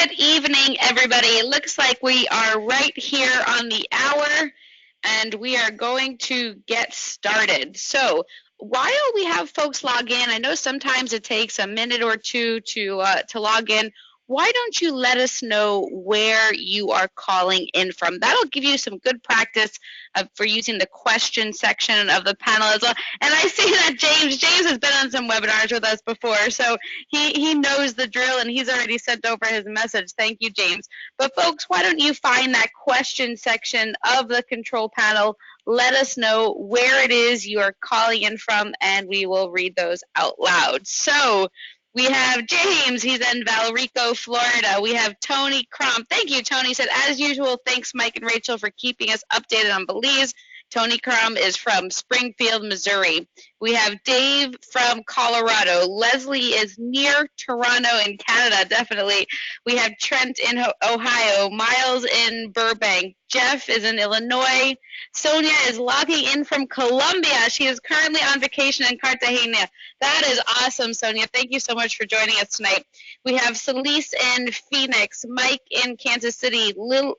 Good evening, everybody. It looks like we are right here on the hour, and we are going to get started. So while we have folks log in, I know sometimes it takes a minute or two to log in. Why don't you let us know where you are calling in from? That'll give you some good practice for using the question section of the panel as well. And I see that James has been on some webinars with us before, so he knows the drill and he's already sent over his message. Thank you, James. But folks, why don't you find that question section of the control panel? Let us know where it is you are calling in from, and we will read those out loud. So we have James, he's in Valrico, Florida. We have Tony Crump. Thank you, Tony. Said, as usual, thanks, Mike and Rachel, for keeping us updated on Belize. Tony Crump is from Springfield, Missouri. We have Dave from Colorado. Leslie is near Toronto in Canada, definitely. We have Trent in Ohio. Miles in Burbank. Jeff is in Illinois. Sonia is logging in from Colombia. She is currently on vacation in Cartagena. That is awesome, Sonia. Thank you so much for joining us tonight. We have Celise in Phoenix, Mike in Kansas City, Lilia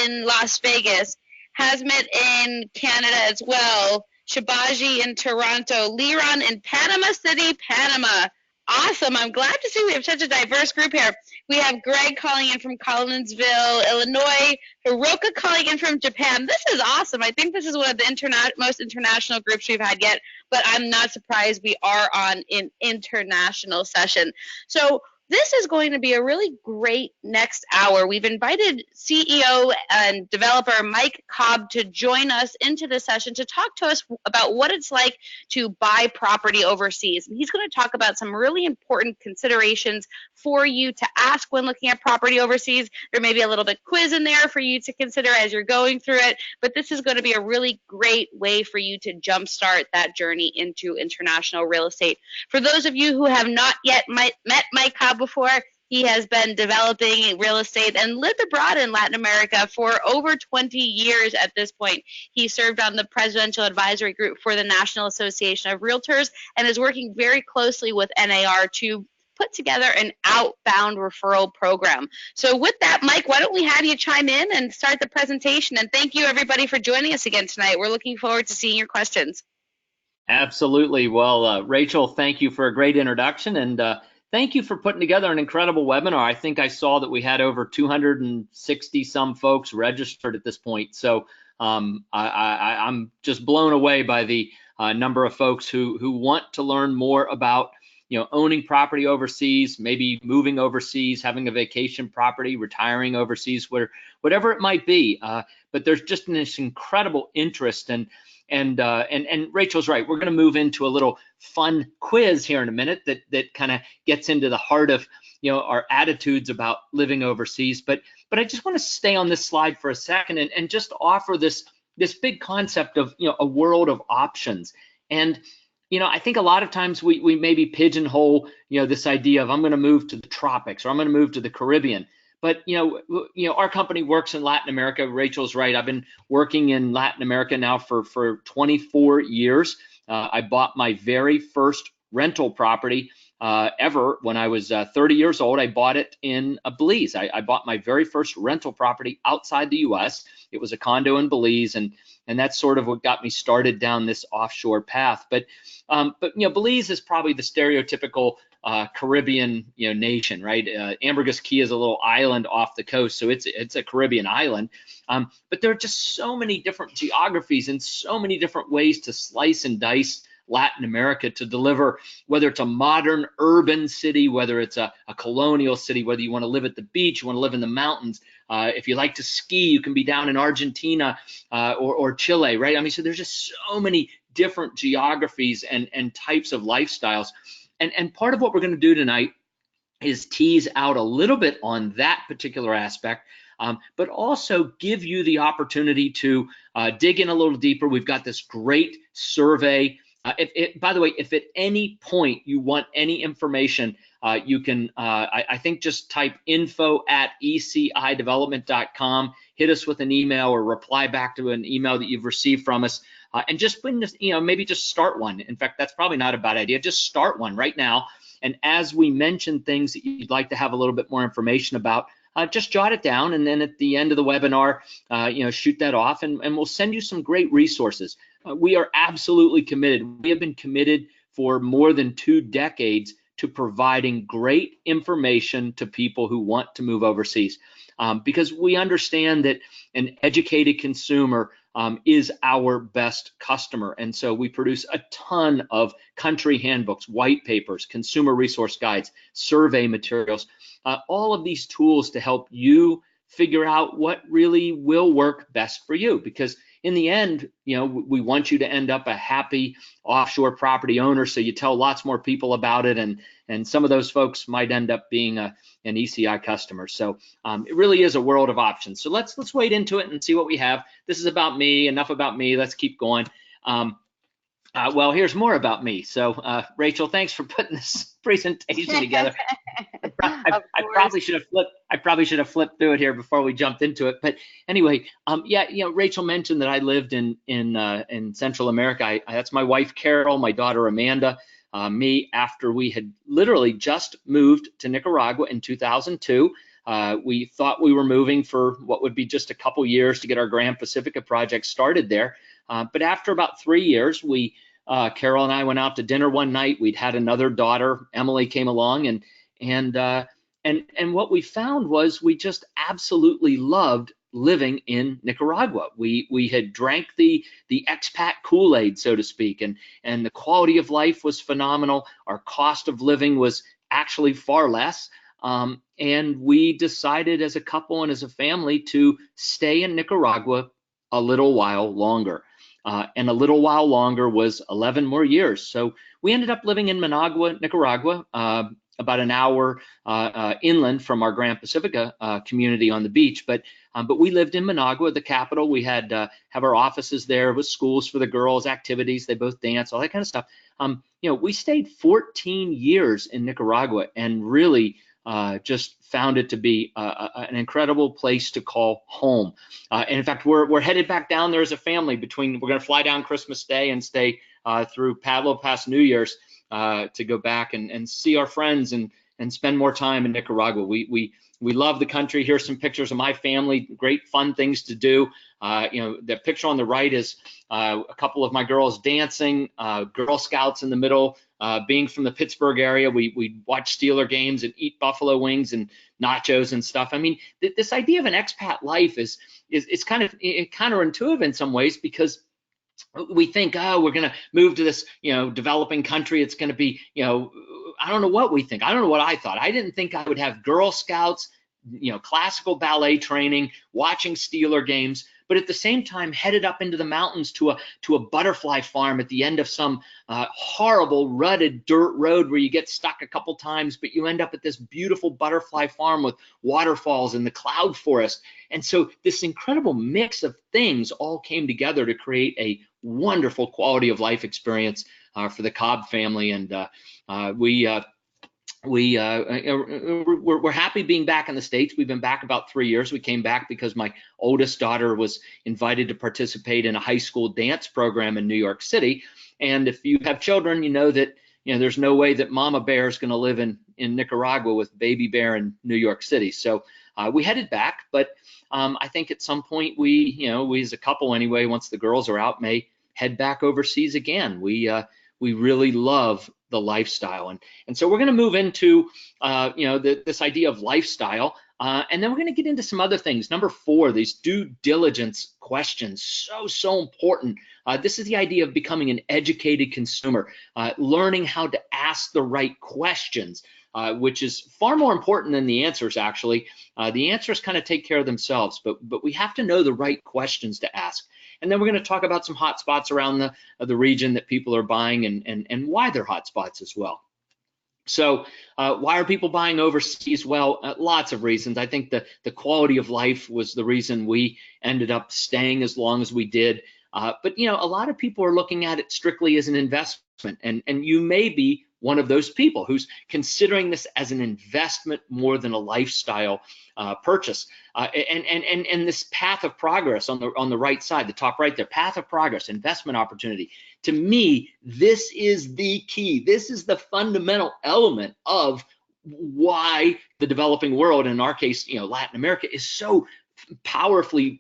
in Las Vegas, Hazmet in Canada as well, Shabaji in Toronto, Liron in Panama City, Panama. Awesome. I'm glad to see we have such a diverse group here. We have Greg calling in from Collinsville, Illinois, Hiroka calling in from Japan. This is awesome. I think this is one of the most international groups we've had yet, but I'm not surprised we are on an international session. So this is going to be a really great next hour. We've invited CEO and developer Mike Cobb to join us into the session to talk to us about what it's like to buy property overseas. And he's going to talk about some really important considerations for you to ask when looking at property overseas. There may be a little bit quiz in there for you to consider as you're going through it, but this is going to be a really great way for you to jumpstart that journey into international real estate. For those of you who have not yet met Mike Cobb before, he has been developing real estate and lived abroad in Latin America for over 20 years at this point. He served on the Presidential Advisory Group for the National Association of Realtors and is working very closely with NAR to put together an outbound referral program. So with that, Mike, why don't we have you chime in and start the presentation? And thank you, everybody, for joining us again tonight. We're looking forward to seeing your questions. Absolutely. Well, Rachel, thank you for a great introduction, and thank you for putting together an incredible webinar. I think I saw that we had over 260 some folks registered at this point. So I'm just blown away by the number of folks who want to learn more about, owning property overseas, maybe moving overseas, having a vacation property, retiring overseas, whatever it might be. But there's just this incredible interest, and Rachel's right. We're going to move into a little fun quiz here in a minute that kind of gets into the heart of our attitudes about living overseas. But I just want to stay on this slide for a second and just offer this big concept of a world of options. And I think a lot of times we maybe pigeonhole this idea of I'm going to move to the tropics or I'm going to move to the Caribbean. But our company works in Latin America. Rachel's right. I've been working in Latin America now for 24 years. I bought my very first rental property ever when I was 30 years old. I bought it in Belize. I bought my very first rental property outside the U.S. It was a condo in Belize, and that's sort of what got me started down this offshore path. But Belize is probably the stereotypical Caribbean nation, right? Ambergris Caye is a little island off the coast, so it's a Caribbean island. But there are just so many different geographies and so many different ways to slice and dice Latin America to deliver, whether it's a modern urban city, whether it's a colonial city, whether you want to live at the beach, you want to live in the mountains. If you like to ski, you can be down in Argentina or Chile, right? I mean, so there's just so many different geographies and types of lifestyles. And part of what we're going to do tonight is tease out a little bit on that particular aspect, but also give you the opportunity to dig in a little deeper. We've got this great survey. By the way, if at any point you want any information, you can, I think, just type info@ecidevelopment.com, hit us with an email or reply back to an email that you've received from us. And just maybe just start one. In fact, that's probably not a bad idea. Just start one right now And as we mention things that you'd like to have a little bit more information about, just jot it down, and then at the end of the webinar, shoot that off, and we'll send you some great resources. We are absolutely committed. We have been committed for more than 2 decades to providing great information to people who want to move overseas, because we understand that an educated consumer is our best customer. And so we produce a ton of country handbooks, white papers, consumer resource guides, survey materials, all of these tools to help you figure out what really will work best for you. Because in the end, we want you to end up a happy offshore property owner, so you tell lots more people about it, and some of those folks might end up being an ECI customer. So it really is a world of options. So let's wade into it and see what we have. This is about me, enough about me. Let's keep going. Well, here's more about me. So Rachel, thanks for putting this presentation together. I probably should have flipped through it here before we jumped into it. But anyway, Rachel mentioned that I lived in Central America. That's my wife Carol, my daughter Amanda, me, after we had literally just moved to Nicaragua in 2002. We thought we were moving for what would be just a couple years to get our Grand Pacifica project started there. But after about 3 years, Carol and I went out to dinner one night. We'd had another daughter, Emily, came along, and what we found was we just absolutely loved living in Nicaragua. We had drank the expat Kool-Aid, so to speak, and the quality of life was phenomenal. Our cost of living was actually far less. And we decided as a couple and as a family to stay in Nicaragua a little while longer. And a little while longer was 11 more years. So we ended up living in Managua, Nicaragua, about an hour inland from our Grand Pacifica community on the beach. But we lived in Managua, the capital. We had have our offices there with schools for the girls, activities. They both dance, all that kind of stuff. We stayed 14 years in Nicaragua and really just found it to be an incredible place to call home. And in fact, we're headed back down there as a family. We're going to fly down Christmas Day and stay through Pablo past New Year's to go back and see our friends and spend more time in Nicaragua. We love the country. Here's some pictures of my family. Great fun things to do. The picture on the right is a couple of my girls dancing, Girl Scouts in the middle. Being from the Pittsburgh area, we watch Steeler games and eat buffalo wings and nachos and stuff. I mean, this idea of an expat life is kind of counterintuitive in some ways, because we think, oh, we're going to move to this, developing country. It's going to be, I don't know what we think. I don't know what I thought. I didn't think I would have Girl Scouts, classical ballet training, watching Steeler games, but at the same time headed up into the mountains to a butterfly farm at the end of some horrible rutted dirt road where you get stuck a couple times, but you end up at this beautiful butterfly farm with waterfalls and the cloud forest. And so this incredible mix of things all came together to create a wonderful quality of life experience for the Cobb family. And we're happy being back in the States. We've been back about 3 years. We came back because my oldest daughter was invited to participate in a high school dance program in New York City. And if you have children, you know that there's no way that Mama Bear is going to live in Nicaragua with Baby Bear in New York City. So we headed back, but I think at some point we as a couple anyway, once the girls are out, may head back overseas again. We really love the lifestyle, and so we're going to move into this idea of lifestyle, and then we're going to get into some other things. Number 4, these due diligence questions, so important. This is the idea of becoming an educated consumer, learning how to ask the right questions, which is far more important than the answers. Actually, the answers kind of take care of themselves, but we have to know the right questions to ask. And then we're going to talk about some hot spots around the region that people are buying and why they're hot spots as well. So why are people buying overseas? Well, lots of reasons. I think the quality of life was the reason we ended up staying as long as we did. But a lot of people are looking at it strictly as an investment, and you may be one of those people who's considering this as an investment more than a lifestyle purchase. And this path of progress on the right side, the top right there, path of progress, investment opportunity. To me, this is the key. This is the fundamental element of why the developing world, in our case, Latin America, is so powerfully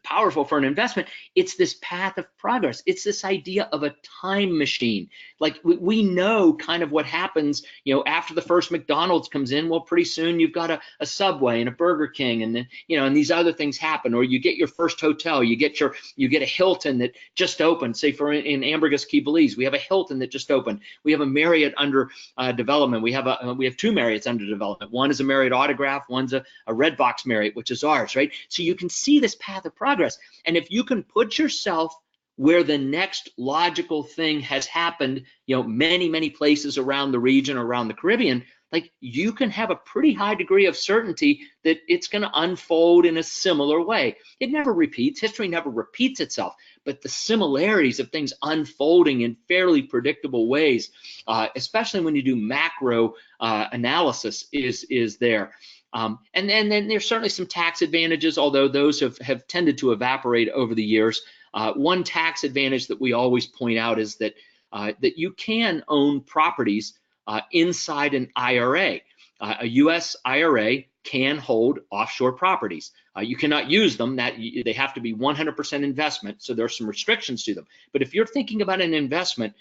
powerful for an investment. It's this path of progress. It's this idea of a time machine. Like we know kind of what happens, after the first McDonald's comes in. Well, pretty soon you've got a Subway and a Burger King, and then and these other things happen. Or you get your first hotel. You get a Hilton that just opened. Say in Ambergris, Key Belize, we have a Hilton that just opened. We have a Marriott under development. We have two Marriotts under development. One is a Marriott Autograph. One's a Red Box Marriott, which is ours, right? So you can see this path of progress. And if you can put yourself where the next logical thing has happened, many, many places around the region, around the Caribbean, like you can have a pretty high degree of certainty that it's going to unfold in a similar way. It never repeats. History never repeats itself, but the similarities of things unfolding in fairly predictable ways, especially when you do macro analysis, is there. And then there's certainly some tax advantages, although those have tended to evaporate over the years. One tax advantage that we always point out is that you can own properties inside an IRA. A U.S. IRA can hold offshore properties. You cannot use them. They have to be 100% investment, so there are some restrictions to them. But if you're thinking about an investment,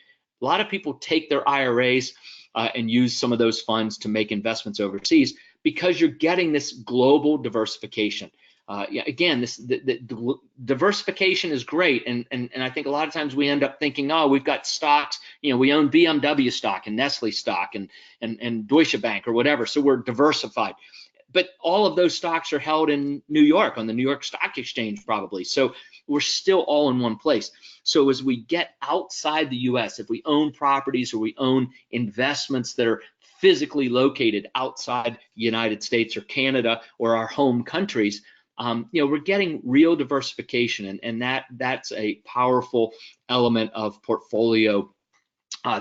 a lot of people take their IRAs and use some of those funds to make investments overseas, because you're getting this global diversification. Again, the diversification is great, and I think a lot of times we end up thinking, oh, we've got stocks, we own BMW stock and Nestle stock and Deutsche Bank or whatever, so we're diversified. But all of those stocks are held in New York on the New York Stock Exchange probably, so we're still all in one place. So as we get outside the U.S., if we own properties or we own investments that are physically located outside the United States or Canada or our home countries, we're getting real diversification, and that's a powerful element of portfolio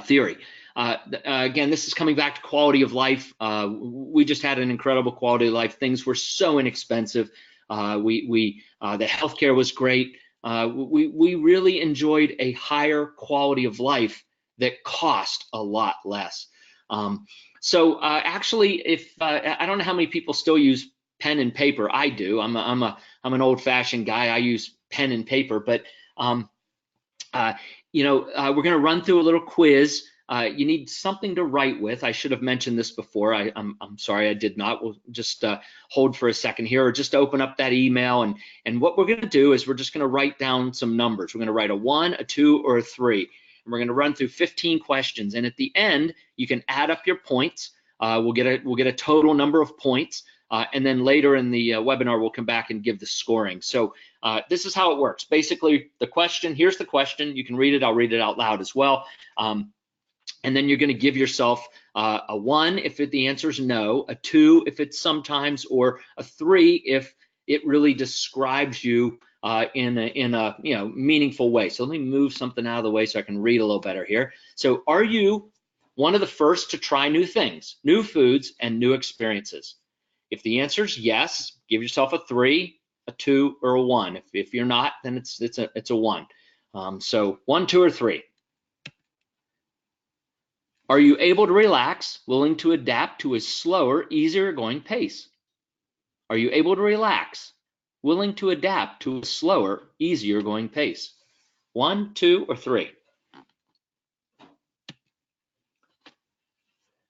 theory. Again, this is coming back to quality of life. We just had an incredible quality of life. Things were so inexpensive. The healthcare was great. We really enjoyed a higher quality of life that cost a lot less. So actually, if I don't know how many people still use pen and paper. I do. I'm an old-fashioned guy. I use pen and paper. But we're going to run through a little quiz. You need something to write with. I should have mentioned this before. I'm sorry I did not. We'll just hold for a second here, or just open up that email. And what we're going to do is we're just going to write down some numbers. We're going to write a 1, a 2, or a 3. And we're going to run through 15 questions. And at the end, you can add up your points. We'll get a total number of points. And then later in the webinar, we'll come back and give the scoring. So this is how it works. Basically, here's the question. You can read it. I'll read it out loud as well. And then you're going to give yourself a 1 if the answer is no, a 2 if it's sometimes, or a 3 if it really describes you in a meaningful way. So let me move something out of the way so I can read a little better here. So are you one of the first to try new things, new foods, and new experiences? If the answer is yes, give yourself a 3, a 2, or a 1. If you're not, then it's a 1. So 1, 2, or 3. Are you able to relax, willing to adapt to a slower, easier going pace? Are you able to relax, willing to adapt to a slower, easier going pace? 1, 2, or 3.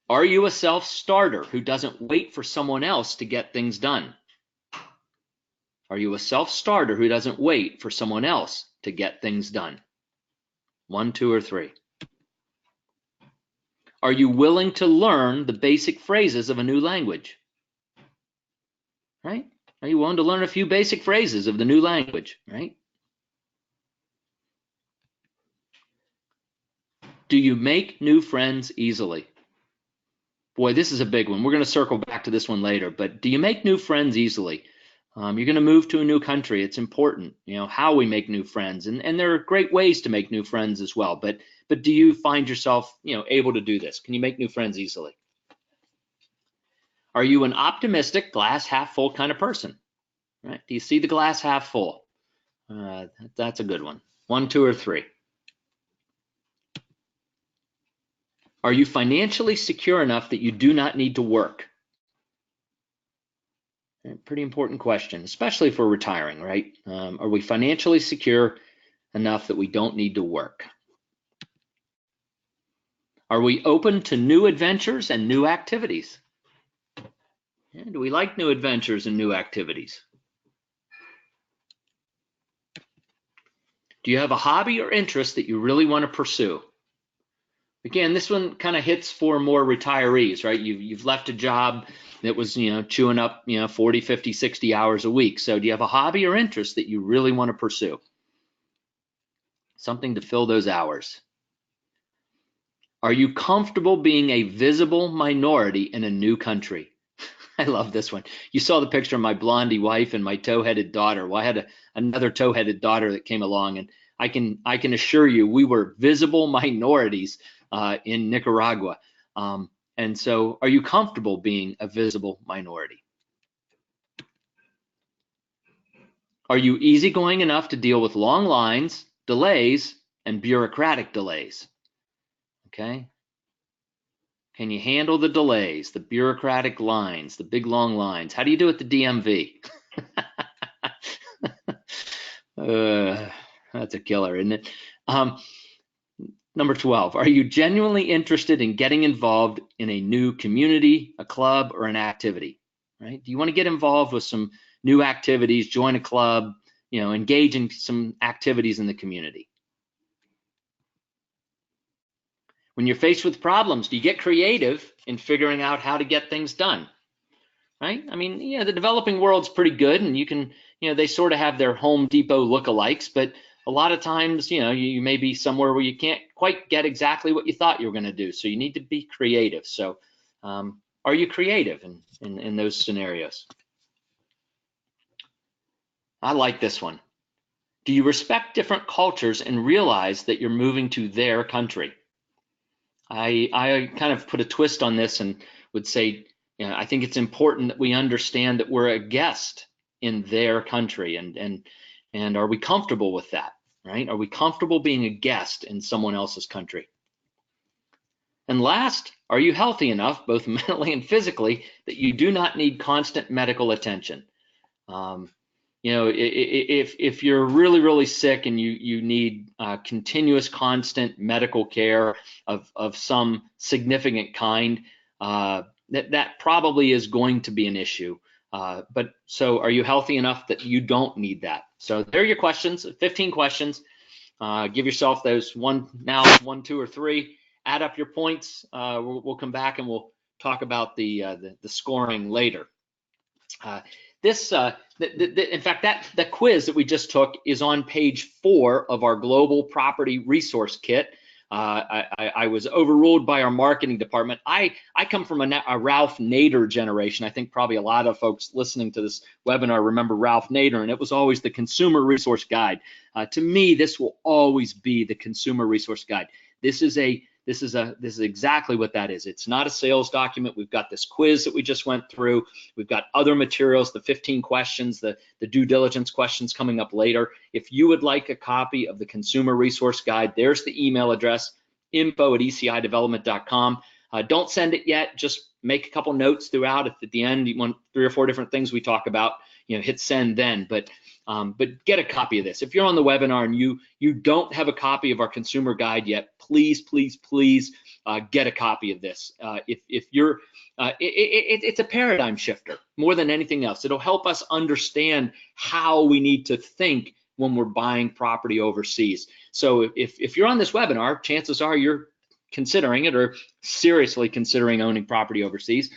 Are you a self-starter who doesn't wait for someone else to get things done? Are you a self-starter who doesn't wait for someone else to get things done? 1, 2, or 3. Are you willing to learn the basic phrases of a new language? Right? Are you willing to learn a few basic phrases of the new language? Right? Do you make new friends easily? Boy, this is a big one. We're going to circle back to this one later, but do you make new friends easily? You're going to move to a new country. It's important, how we make new friends, and there are great ways to make new friends as well. But do you find yourself, able to do this? Can you make new friends easily? Are you an optimistic, glass half full kind of person? Right? Do you see the glass half full? That's a good one. 1, 2, or 3. Are you financially secure enough that you do not need to work? Pretty important question, especially for retiring, right? Are we financially secure enough that we don't need to work? Are we open to new adventures and new activities? Yeah, do we like new adventures and new activities? Do you have a hobby or interest that you really want to pursue? Again, this one kind of hits for more retirees, right? You've left a job that was, chewing up, 40, 50, 60 hours a week. So do you have a hobby or interest that you really want to pursue? Something to fill those hours. Are you comfortable being a visible minority in a new country? I love this one. You saw the picture of my blondie wife and my tow-headed daughter. Well, I had another tow-headed daughter that came along, and I can assure you we were visible minorities in Nicaragua. And so, are you comfortable being a visible minority? Are you easygoing enough to deal with long lines, delays, and bureaucratic delays? Okay. Can you handle the delays, the bureaucratic lines, the big long lines? How do you do at the DMV? That's a killer, isn't it? Number 12, are you genuinely interested in getting involved in a new community, a club, or an activity? Right? Do you want to get involved with some new activities, join a club, engage in some activities in the community? When you're faced with problems, do you get creative in figuring out how to get things done? Right? I mean, the developing world's pretty good, and you can, they sort of have their Home Depot lookalikes, but a lot of times, you may be somewhere where you can't quite get exactly what you thought you were going to do. So you need to be creative. So are you creative in those scenarios? I like this one. Do you respect different cultures and realize that you're moving to their country? I kind of put a twist on this and would say, I think it's important that we understand that we're a guest in their country, and are we comfortable with that, right? Are we comfortable being a guest in someone else's country? And last, are you healthy enough, both mentally and physically, that you do not need constant medical attention? If you're really, really sick and you need continuous, constant medical care of some significant kind, that probably is going to be an issue. But so are you healthy enough that you don't need that? So there are your questions, 15 questions. Give yourself those 1, 2, or 3. Add up your points. We'll come back and we'll talk about the scoring later. In fact, the quiz that we just took is on page 4 of our Global Property Resource Kit. I was overruled by our marketing department. I come from a Ralph Nader generation. I think probably a lot of folks listening to this webinar remember Ralph Nader, and it was always the Consumer Resource Guide. To me, this will always be the Consumer Resource Guide. This is exactly what that is. It's not a sales document. We've got this quiz that we just went through. We've got other materials, the 15 questions, the due diligence questions coming up later. If you would like a copy of the Consumer Resource Guide, there's the email address, info@ecidevelopment.com. Don't send it yet. Just make a couple notes throughout. If at the end you want 3 or 4 different things we talk about, hit send then. But get a copy of this. If you're on the webinar and you don't have a copy of our consumer guide yet, please get a copy of this. If you're, it's a paradigm shifter more than anything else. It'll help us understand how we need to think when we're buying property overseas. So if you're on this webinar, chances are you're considering it or seriously considering owning property overseas.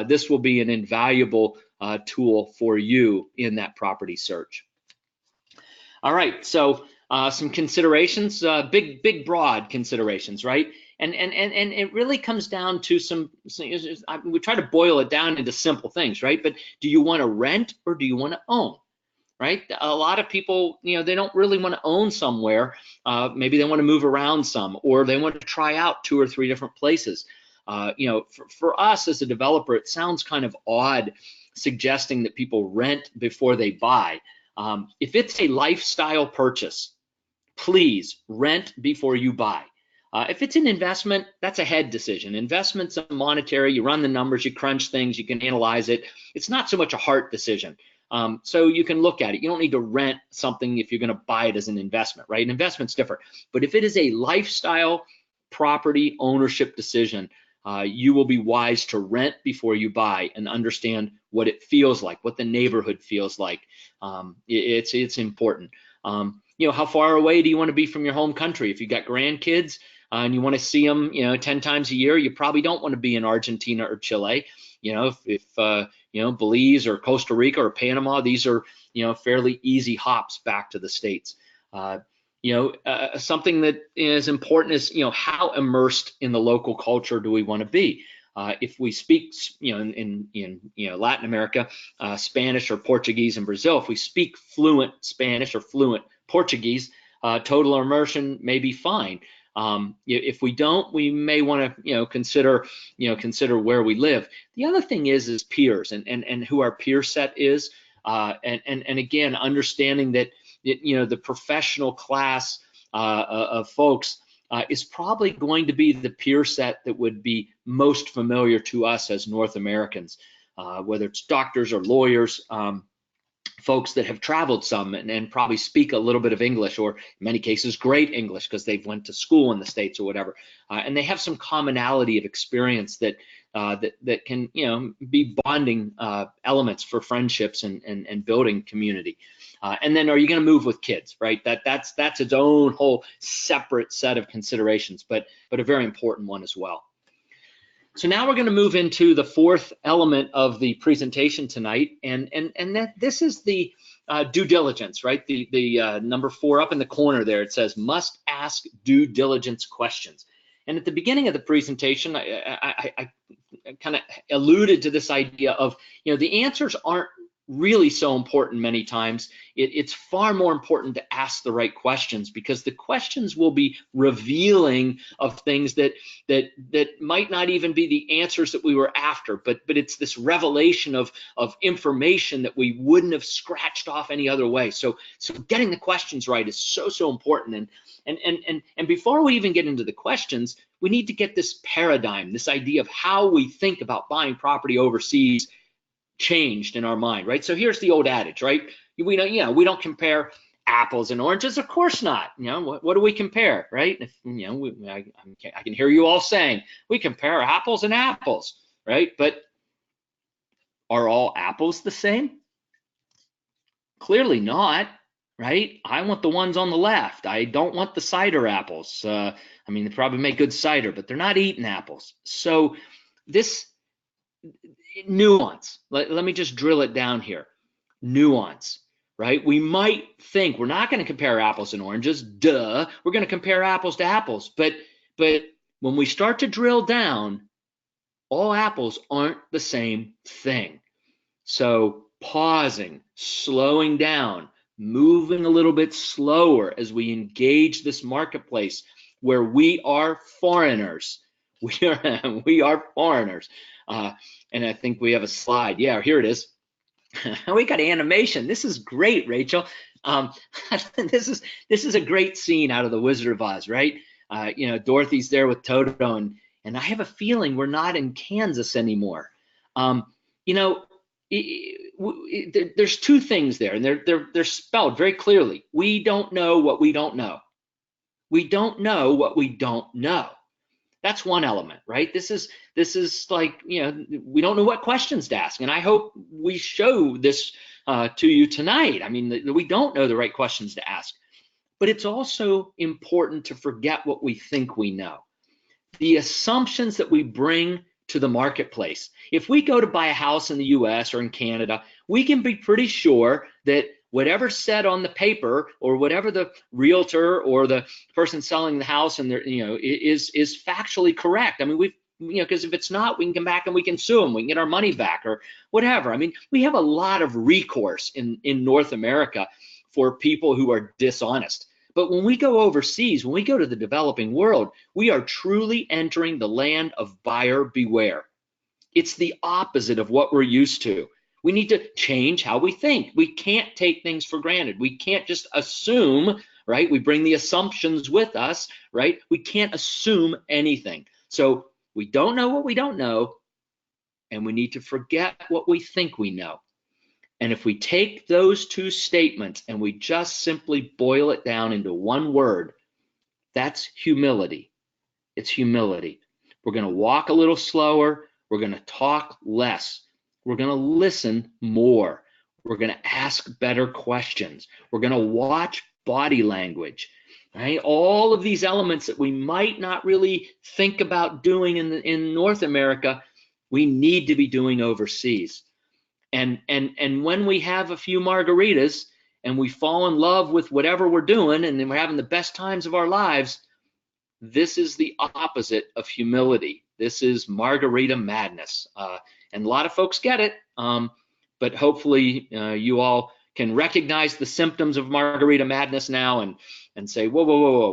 This will be an invaluable tool for you in that property search. All right, so some considerations, big broad considerations, right? And it really comes down to we try to boil it down into simple things, right? But do you want to rent or do you want to own? Right? A lot of people, they don't really want to own somewhere. Maybe they want to move around some, or they want to try out 2 or 3 different places. For us as a developer, it sounds kind of odd suggesting that people rent before they buy. If it's a lifestyle purchase, please rent before you buy. If it's an investment, that's a head decision. Investment's a monetary, you run the numbers, you crunch things, you can analyze it. It's not so much a heart decision. So you can look at it. You don't need to rent something if you're going to buy it as an investment, right? An investment's different. But if it is a lifestyle property ownership decision, you will be wise to rent before you buy and understand what it feels like, what the neighborhood feels like. It's important. How far away do you want to be from your home country? If you got grandkids and you want to see them, 10 times a year, you probably don't want to be in Argentina or Chile. If Belize or Costa Rica or Panama, these are, fairly easy hops back to the States. Something that is important is, how immersed in the local culture do we want to be? If we speak, in Latin America, Spanish or Portuguese in Brazil, if we speak fluent Spanish or fluent Portuguese, total immersion may be fine. If we don't, we may want to, consider where we live. The other thing is peers and who our peer set is, and again, understanding that the professional class of folks is probably going to be the peer set that would be most familiar to us as North Americans, whether it's doctors or lawyers. Folks that have traveled some and probably speak a little bit of English, or in many cases great English because they've went to school in the States or whatever, and they have some commonality of experience that can be bonding elements for friendships and building community. And then, are you going to move with kids? Right, that's its own whole separate set of considerations, but a very important one as well. So now we're going to move into the fourth element of the presentation tonight, and this is the due diligence, right? The number 4 up in the corner there, it says must ask due diligence questions. And at the beginning of the presentation, I kind of alluded to this idea of, the answers aren't really so important many times. It's far more important to ask the right questions, because the questions will be revealing of things that might not even be the answers that we were after, but it's this revelation of information that we wouldn't have scratched off any other way. So getting the questions right is so important. And before we even get into the questions, we need to get this paradigm, this idea of how we think about buying property overseas changed in our mind, right? So here's the old adage, right? We don't compare apples and oranges. Of course not. What do we compare, right? If, I can hear you all saying we compare apples and apples, right? But are all apples the same? Clearly not, right? I want the ones on the left. I don't want the cider apples. They probably make good cider, but they're not eating apples. So this nuance, let me just drill it down here. Nuance, right? We might think we're not going to compare apples and oranges. Duh, we're going to compare apples to apples. But when we start to drill down, all apples aren't the same thing. So pausing, slowing down, moving a little bit slower as we engage this marketplace where we are foreigners. We are foreigners. And I think we have a slide. Yeah, here it is. We got animation. This is great, Rachel. This is a great scene out of The Wizard of Oz, right? Dorothy's there with Toto, and I have a feeling we're not in Kansas anymore. There's two things there, and they're spelled very clearly. We don't know what we don't know. We don't know what we don't know. That's one element, right? This is like, we don't know what questions to ask, and I hope we show this to you tonight. We don't know the right questions to ask, but it's also important to forget what we think we know. The assumptions that we bring to the marketplace. If we go to buy a house in the US or in Canada, we can be pretty sure that whatever's said on the paper or whatever the realtor or the person selling the house and is factually correct. I mean, because if it's not, we can come back and we can sue them. We can get our money back or whatever. I mean, we have a lot of recourse in North America for people who are dishonest. But when we go overseas, when we go to the developing world, we are truly entering the land of buyer beware. It's the opposite of what we're used to. We need to change how we think. We can't take things for granted. We can't just assume, right? We bring the assumptions with us, right? We can't assume anything. So we don't know what we don't know, and we need to forget what we think we know. And if we take those two statements and we just simply boil it down into one word, that's humility. It's humility. We're going to walk a little slower. We're going to talk less. We're going to listen more. We're going to ask better questions. We're going to watch body language, right? All of these elements that we might not really think about doing in North America, we need to be doing overseas. And when we have a few margaritas and we fall in love with whatever we're doing and then we're having the best times of our lives, this is the opposite of humility. This is margarita madness. And a lot of folks get it, but hopefully you all can recognize the symptoms of margarita madness now and say, whoa, whoa, whoa, whoa,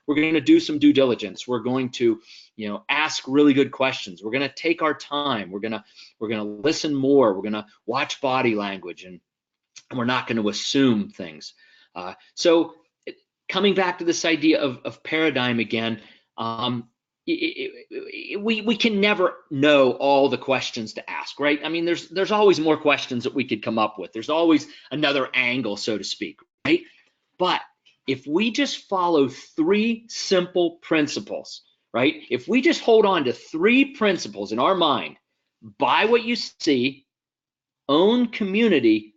we're gonna do some due diligence. We're going to, ask really good questions. We're gonna take our time. We're gonna listen more. We're gonna watch body language, and we're not going to assume things. So coming back to this idea of paradigm again, we can never know all the questions to ask, right? I mean, there's always more questions that we could come up with. There's always another angle, so to speak, right? But if we just follow three simple principles, right? If we just hold on to three principles in our mind: buy what you see, own community,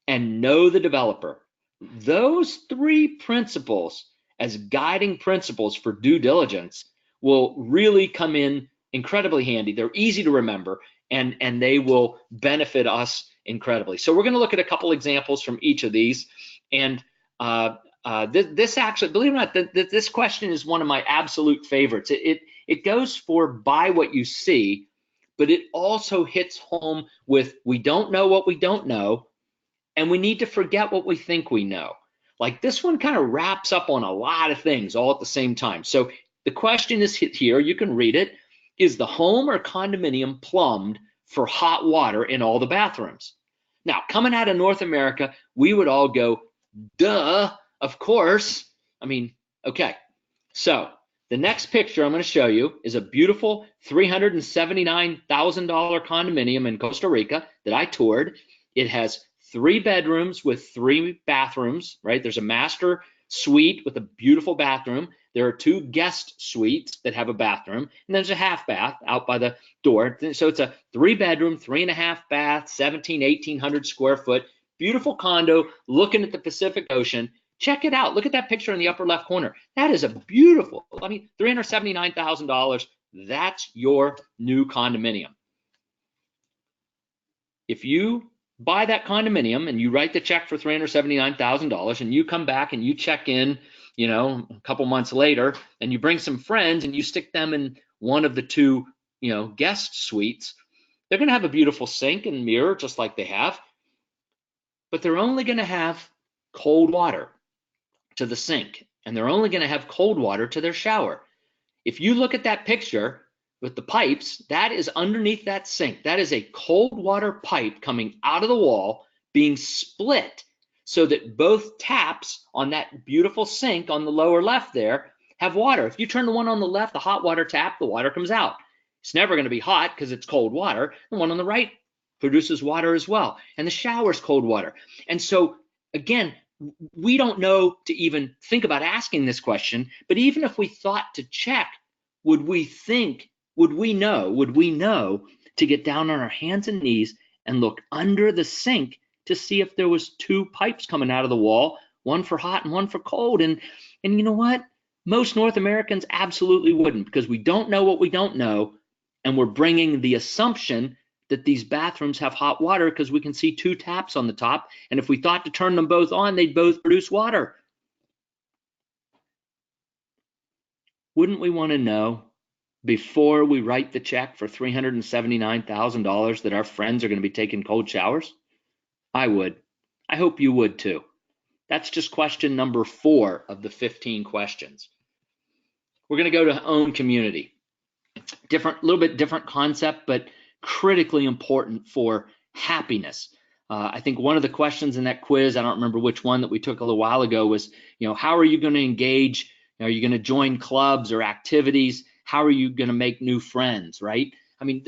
and know the developer. Those three principles as guiding principles for due diligence will really come in incredibly handy. They're easy to remember, and they will benefit us incredibly. So we're going to look at a couple examples from each of these. And this actually, believe it or not, this question is one of my absolute favorites. It goes for buy what you see, but it also hits home with we don't know what we don't know, and we need to forget what we think we know. Like, this one kind of wraps up on a lot of things all at the same time. So the question is here, you can read it: is the home or condominium plumbed for hot water in all the bathrooms? Now, coming out of North America, we would all go, duh, of course. I mean, okay. So the next picture I'm going to show you is a beautiful $379,000 condominium in Costa Rica that I toured. It has 3 bedrooms with 3 bathrooms, right? There's a master suite with a beautiful bathroom. There are 2 guest suites that have a bathroom, and there's a half bath out by the door. So it's a 3-bedroom, 3.5 bath, 1,800 square foot, beautiful condo looking at the Pacific Ocean. Check it out. Look at that picture in the upper left corner. That is a beautiful, I mean, $379,000. That's your new condominium. If you buy that condominium and you write the check for $379,000 and you come back and you check in, a couple months later, and you bring some friends and you stick them in one of the 2, guest suites, they're going to have a beautiful sink and mirror just like they have, but they're only going to have cold water to the sink, and they're only going to have cold water to their shower. If you look at that picture with the pipes, that is underneath that sink. That is a cold water pipe coming out of the wall, being split so that both taps on that beautiful sink on the lower left there have water. If you turn the one on the left, the hot water tap, the water comes out. It's never going to be hot because it's cold water. The one on the right produces water as well, and the shower's cold water. And so, again, we don't know to even think about asking this question, but even if we thought to check, would we know to get down on our hands and knees and look under the sink to see if there was 2 pipes coming out of the wall, one for hot and one for cold? And you know what? Most North Americans absolutely wouldn't, because we don't know what we don't know, and we're bringing the assumption that these bathrooms have hot water because we can see 2 taps on the top. And if we thought to turn them both on, they'd both produce water. Wouldn't we want to know before we write the check for $379,000 that our friends are going to be taking cold showers? I would. I hope you would too. That's just question number 4 of the 15 questions. We're going to go to own community. Little bit different concept, but critically important for happiness. I think one of the questions in that quiz, I don't remember which one that we took a little while ago, was, how are you going to engage? Are you going to join clubs or activities? How are you going to make new friends, right? I mean,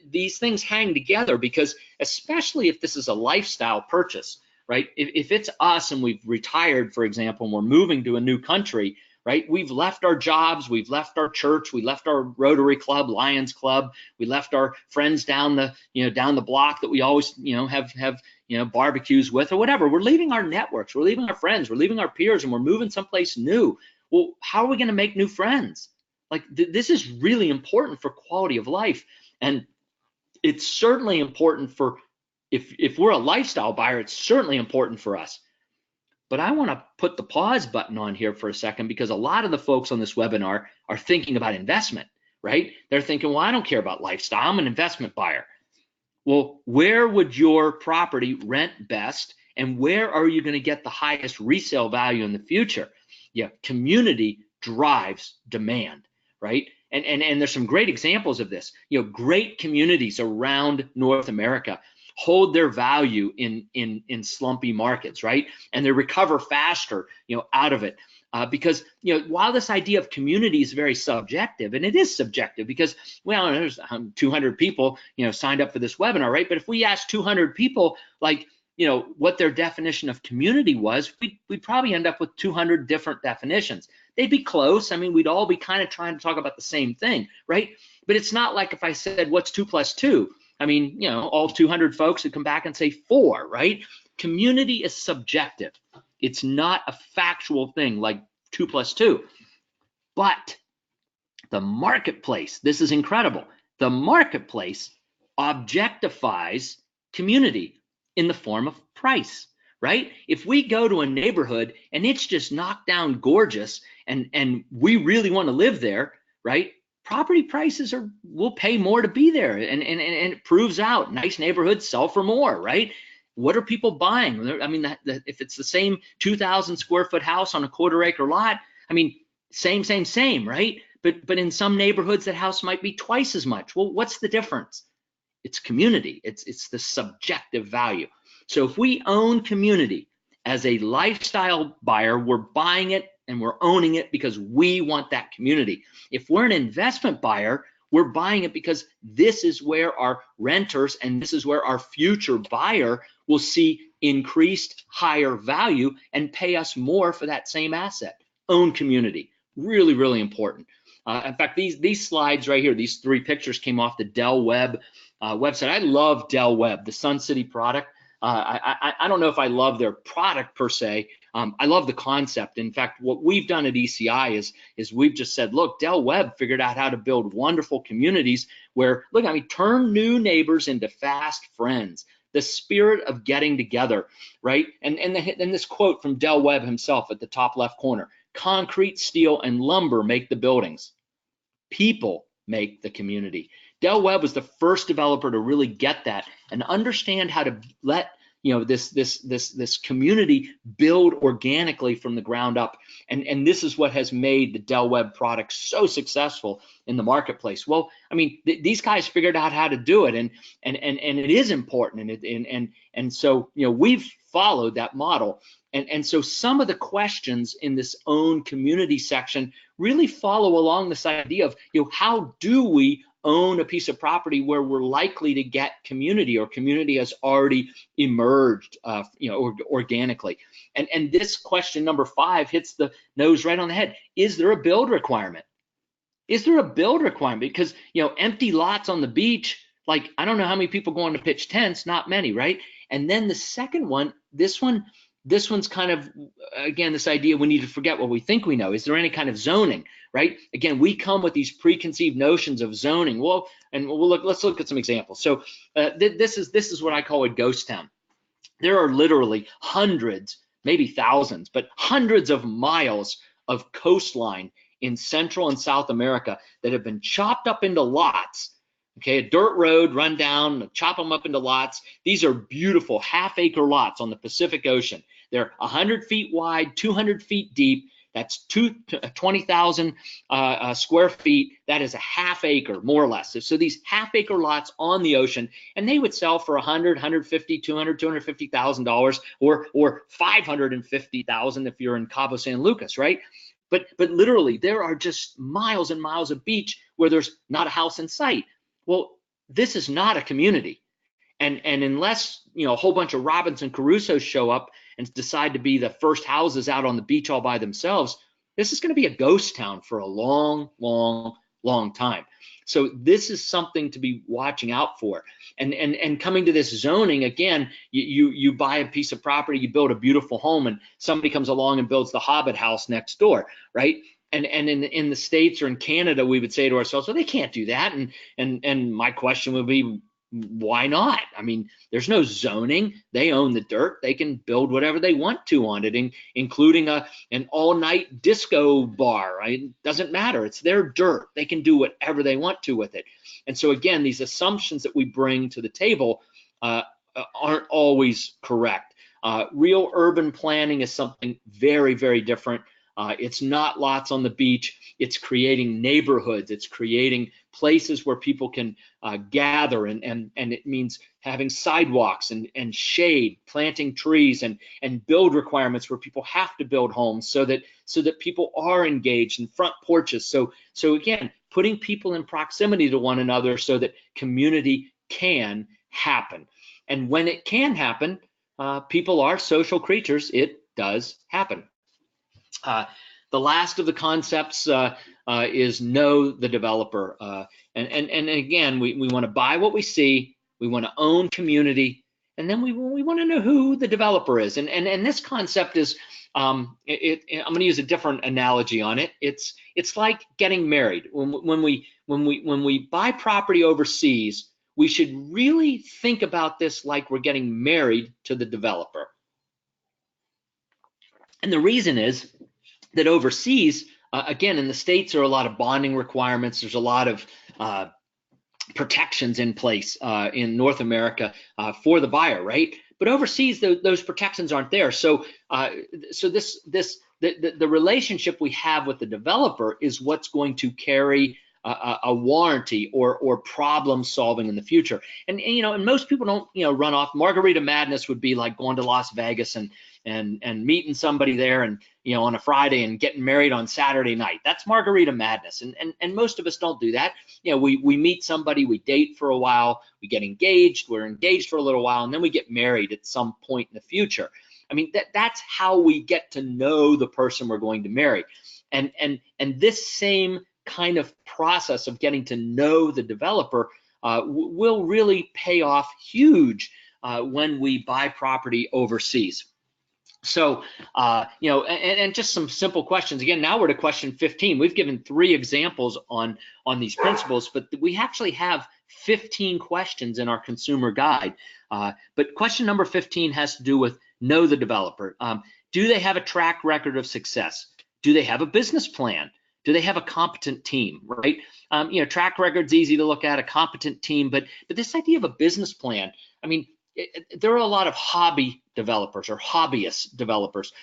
these things hang together, because especially if this is a lifestyle purchase, right? If it's us and we've retired, for example, and we're moving to a new country, right? We've left our jobs, we've left our church, we left our Rotary Club, Lions Club, we left our friends down the block that we always, have barbecues with or whatever. We're leaving our networks, we're leaving our friends, we're leaving our peers, and we're moving someplace new. Well, how are we going to make new friends? Like this is really important for quality of life, and it's certainly important for if we're a lifestyle buyer. It's certainly important for us. But I want to put the pause button on here for a second, because a lot of the folks on this webinar are thinking about investment, right? They're thinking, well, I don't care about lifestyle, I'm an investment buyer. Well, where would your property rent best, and where are you going to get the highest resale value in the future? Yeah, community drives demand, right? And there's some great examples of this. Great communities around North America hold their value in slumpy markets, right? And they recover faster, out of it. Because, while this idea of community is very subjective, and it is subjective because, well, there's 200 people, signed up for this webinar, right? But if we ask 200 people, like, what their definition of community was, we'd probably end up with 200 different definitions. They'd be close. I mean, we'd all be kind of trying to talk about the same thing, right? But it's not like if I said, what's 2 + 2? I mean, all 200 folks would come back and say 4, right? Community is subjective. It's not a factual thing like 2 + 2. But the marketplace, this is incredible. The marketplace objectifies community in the form of price, right? If we go to a neighborhood and it's just knocked down gorgeous, and we really want to live there, right? Property prices will pay more to be there, and it proves out. Nice neighborhoods sell for more, right? What are people buying? I mean, if it's the same 2,000 square foot house on a quarter-acre lot, I mean, same, right? But in some neighborhoods, that house might be twice as much. Well, what's the difference? It's community. It's the subjective value. So if we own community as a lifestyle buyer, we're buying it and we're owning it because we want that community. If we're an investment buyer, we're buying it because this is where our renters and this is where our future buyer will see increased higher value and pay us more for that same asset. Own community, really, really important. In fact, these slides right here, these 3 pictures came off the Del Webb website. I love Del Webb, the Sun City product. I don't know if I love their product per se. I love the concept. In fact, what we've done at ECI is we've just said, look, Del Webb figured out how to build wonderful communities where, look, I mean, turn new neighbors into fast friends. The spirit of getting together, right? And this quote from Del Webb himself at the top left corner: concrete, steel, and lumber make the buildings. People make the community. Del Webb was the first developer to really get that and understand how to let this community build organically from the ground up. And this is what has made the Del Webb product so successful in the marketplace. Well, I mean, these guys figured out how to do it, and it is important, and so we've followed that model. And so some of the questions in this own community section really follow along this idea of, how do we own a piece of property where we're likely to get community, or community has already emerged, organically. And this question number 5 hits the nose right on the head. Is there a build requirement? Is there a build requirement? Because, empty lots on the beach, like, I don't know how many people going to pitch tents, not many, right? And then the second one, this one This one's kind of, again, this idea we need to forget what we think we know. Is there any kind of zoning, right? Again, we come with these preconceived notions of zoning. Well, and let's look at some examples. So this is what I call a ghost town. There are literally hundreds, maybe thousands, but hundreds of miles of coastline in Central and South America that have been chopped up into lots. Okay, a dirt road run down, chop them up into lots. These are beautiful half-acre lots on the Pacific Ocean. They're 100 feet wide, 200 feet deep. That's 20,000 square feet. That is a half acre, more or less. So these half acre lots on the ocean, and they would sell for 100, 150, 200, $250,000, or 550,000 if you're in Cabo San Lucas, right? But literally, there are just miles and miles of beach where there's not a house in sight. Well, this is not a community. And unless, a whole bunch of Robinson Crusoes show up and decide to be the first houses out on the beach all by themselves, this is going to be a ghost town for a long, long, long time. So this is something to be watching out for. And coming to this zoning, again, you buy a piece of property, you build a beautiful home, and somebody comes along and builds the Hobbit house next door, right? And in the States or in Canada, we would say to ourselves, well, they can't do that. And my question would be, why not? I mean, there's no zoning. They own the dirt. They can build whatever they want to on it, including an all-night disco bar. Right? It doesn't matter. It's their dirt. They can do whatever they want to with it. And so again, these assumptions that we bring to the table aren't always correct. Real urban planning is something very, very different. It's not lots on the beach. It's creating neighborhoods. It's creating places where people can gather, and it means having sidewalks and shade, planting trees, and build requirements where people have to build homes so that people are engaged, in front porches. So again, putting people in proximity to one another so that community can happen. And when it can happen, people are social creatures. It does happen. The last of the concepts is know the developer. And again, we want to buy what we see, we want to own community, and then we want to know who the developer is. And this concept is, I'm going to use a different analogy on it. It's like getting married. When we buy property overseas, we should really think about this like we're getting married to the developer. And the reason is that overseas, again, in the States, there are a lot of bonding requirements. There's a lot of protections in place in North America for the buyer, right? But overseas, those protections aren't there. So the relationship we have with the developer is what's going to carry a warranty or problem solving in the future. And most people don't run off. Margarita madness would be like going to Las Vegas and meeting somebody there and on a Friday and getting married on Saturday night. That's margarita madness. And most of us don't do that. We meet somebody, we date for a while, we get engaged, we're engaged for a little while, and then we get married at some point in the future. I mean, that's how we get to know the person we're going to marry. And this same kind of process of getting to know the developer will really pay off huge when we buy property overseas. So, and just some simple questions. Again, now we're to question 15. We've given 3 examples on these principles, but we actually have 15 questions in our consumer guide. But question number 15 has to do with know the developer. Do they have a track record of success? Do they have a business plan? Do they have a competent team, right? Track record's easy to look at, a competent team, but this idea of a business plan, I mean, there are a lot of hobby developers or hobbyist developers.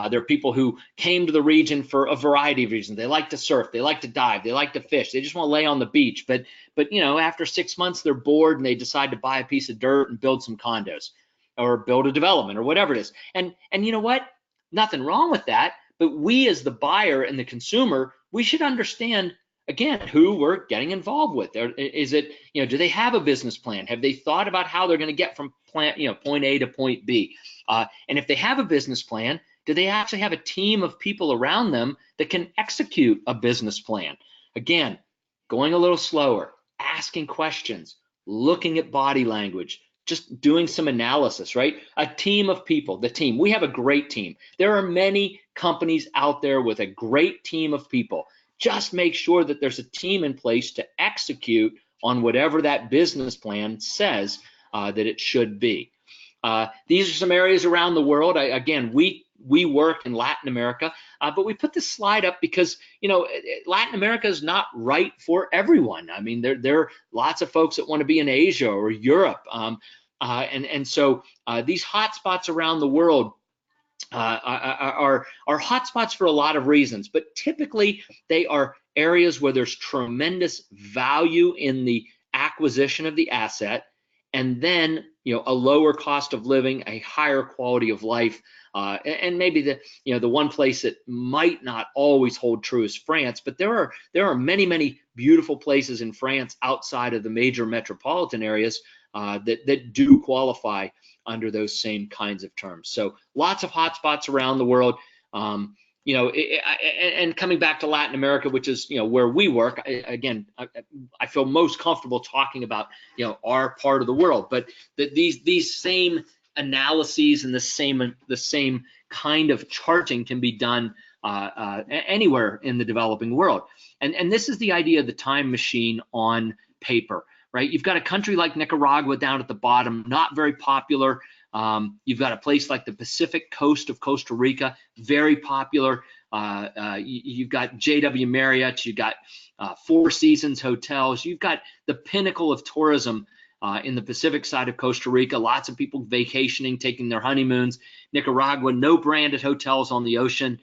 There are people who came to the region for a variety of reasons. They like to surf, they like to dive, they like to fish, they just want to lay on the beach. But after 6 months, they're bored and they decide to buy a piece of dirt and build some condos or build a development or whatever it is. And you know what? Nothing wrong with that. But we as the buyer and the consumer, we should understand, again, who we're getting involved with. Is it, do they have a business plan? Have they thought about how they're going to get from point A to point B? And if they have a business plan, do they actually have a team of people around them that can execute a business plan? Again, going a little slower, asking questions, looking at body language, just doing some analysis, right? A team of people, the team. We have a great team. There are many companies out there with a great team of people. Just make sure that there's a team in place to execute on whatever that business plan says that it should be. These are some areas around the world. Again, we work in Latin America, but we put this slide up because, you know, Latin America is not right for everyone. I mean, there are lots of folks that want to be in Asia or Europe, and so these hotspots around the world are hotspots for a lot of reasons, but typically they are areas where there's tremendous value in the acquisition of the asset, and then, you know, a lower cost of living, a higher quality of life, and maybe the one place that might not always hold true is France, but there are many beautiful places in France outside of the major metropolitan areas that do qualify under those same kinds of terms. So lots of hotspots around the world. You know, and coming back to Latin America, which is, you know, where we work, I feel most comfortable talking about, you know, our part of the world, but these same analyses and the same kind of charting can be done anywhere in the developing world. And this is the idea of the time machine on paper, right? You've got a country like Nicaragua down at the bottom, not very popular. You've got a place like the Pacific coast of Costa Rica, very popular. You've got JW Marriott, you've got Four Seasons hotels, you've got the pinnacle of tourism in the Pacific side of Costa Rica, lots of people vacationing, taking their honeymoons. Nicaragua, no branded hotels on the ocean,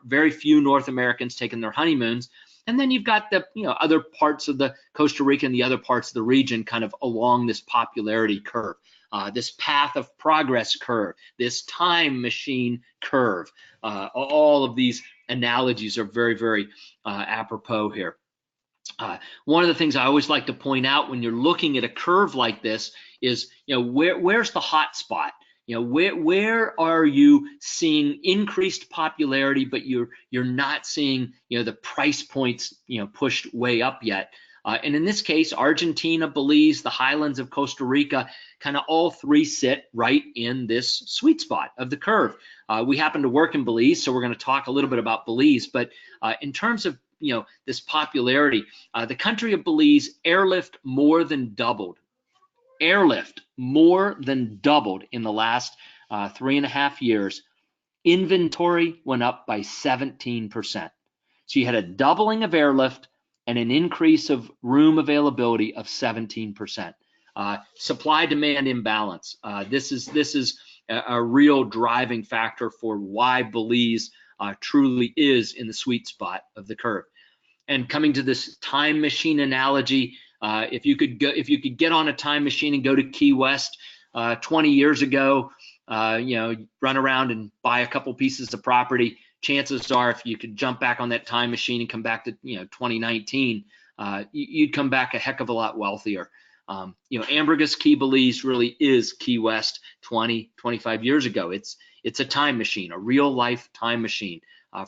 very few North Americans taking their honeymoons. And then you've got the, you know, other parts of the Costa Rica and the other parts of the region kind of along this popularity curve, this path of progress curve, this time machine curve. All of these analogies are very apropos here. One of the things I always like to point out when you're looking at a curve like this is, you know, where's the hot spot? You know, where are you seeing increased popularity, but you're not seeing, you know, the price points, you know, pushed way up yet? And in this case, Argentina, Belize, the highlands of Costa Rica, kind of all three sit right in this sweet spot of the curve. We happen to work in Belize, so we're going to talk a little bit about Belize. But in terms of, you know, this popularity, the country of Belize airlift more than doubled. Airlift more than doubled in the last 3.5 years. Inventory went up by 17%. So you had a doubling of airlift and an increase of room availability of 17%. Supply-demand imbalance. This is a real driving factor for why Belize truly is in the sweet spot of the curve. And coming to this time machine analogy, if you could get on a time machine and go to Key West 20 years ago, you know, run around and buy a couple pieces of property, chances are if you could jump back on that time machine and come back to, you know, 2019, you'd come back a heck of a lot wealthier. You know, Ambergris Key Belize really is Key West 25 years ago. It's a time machine, a real life time machine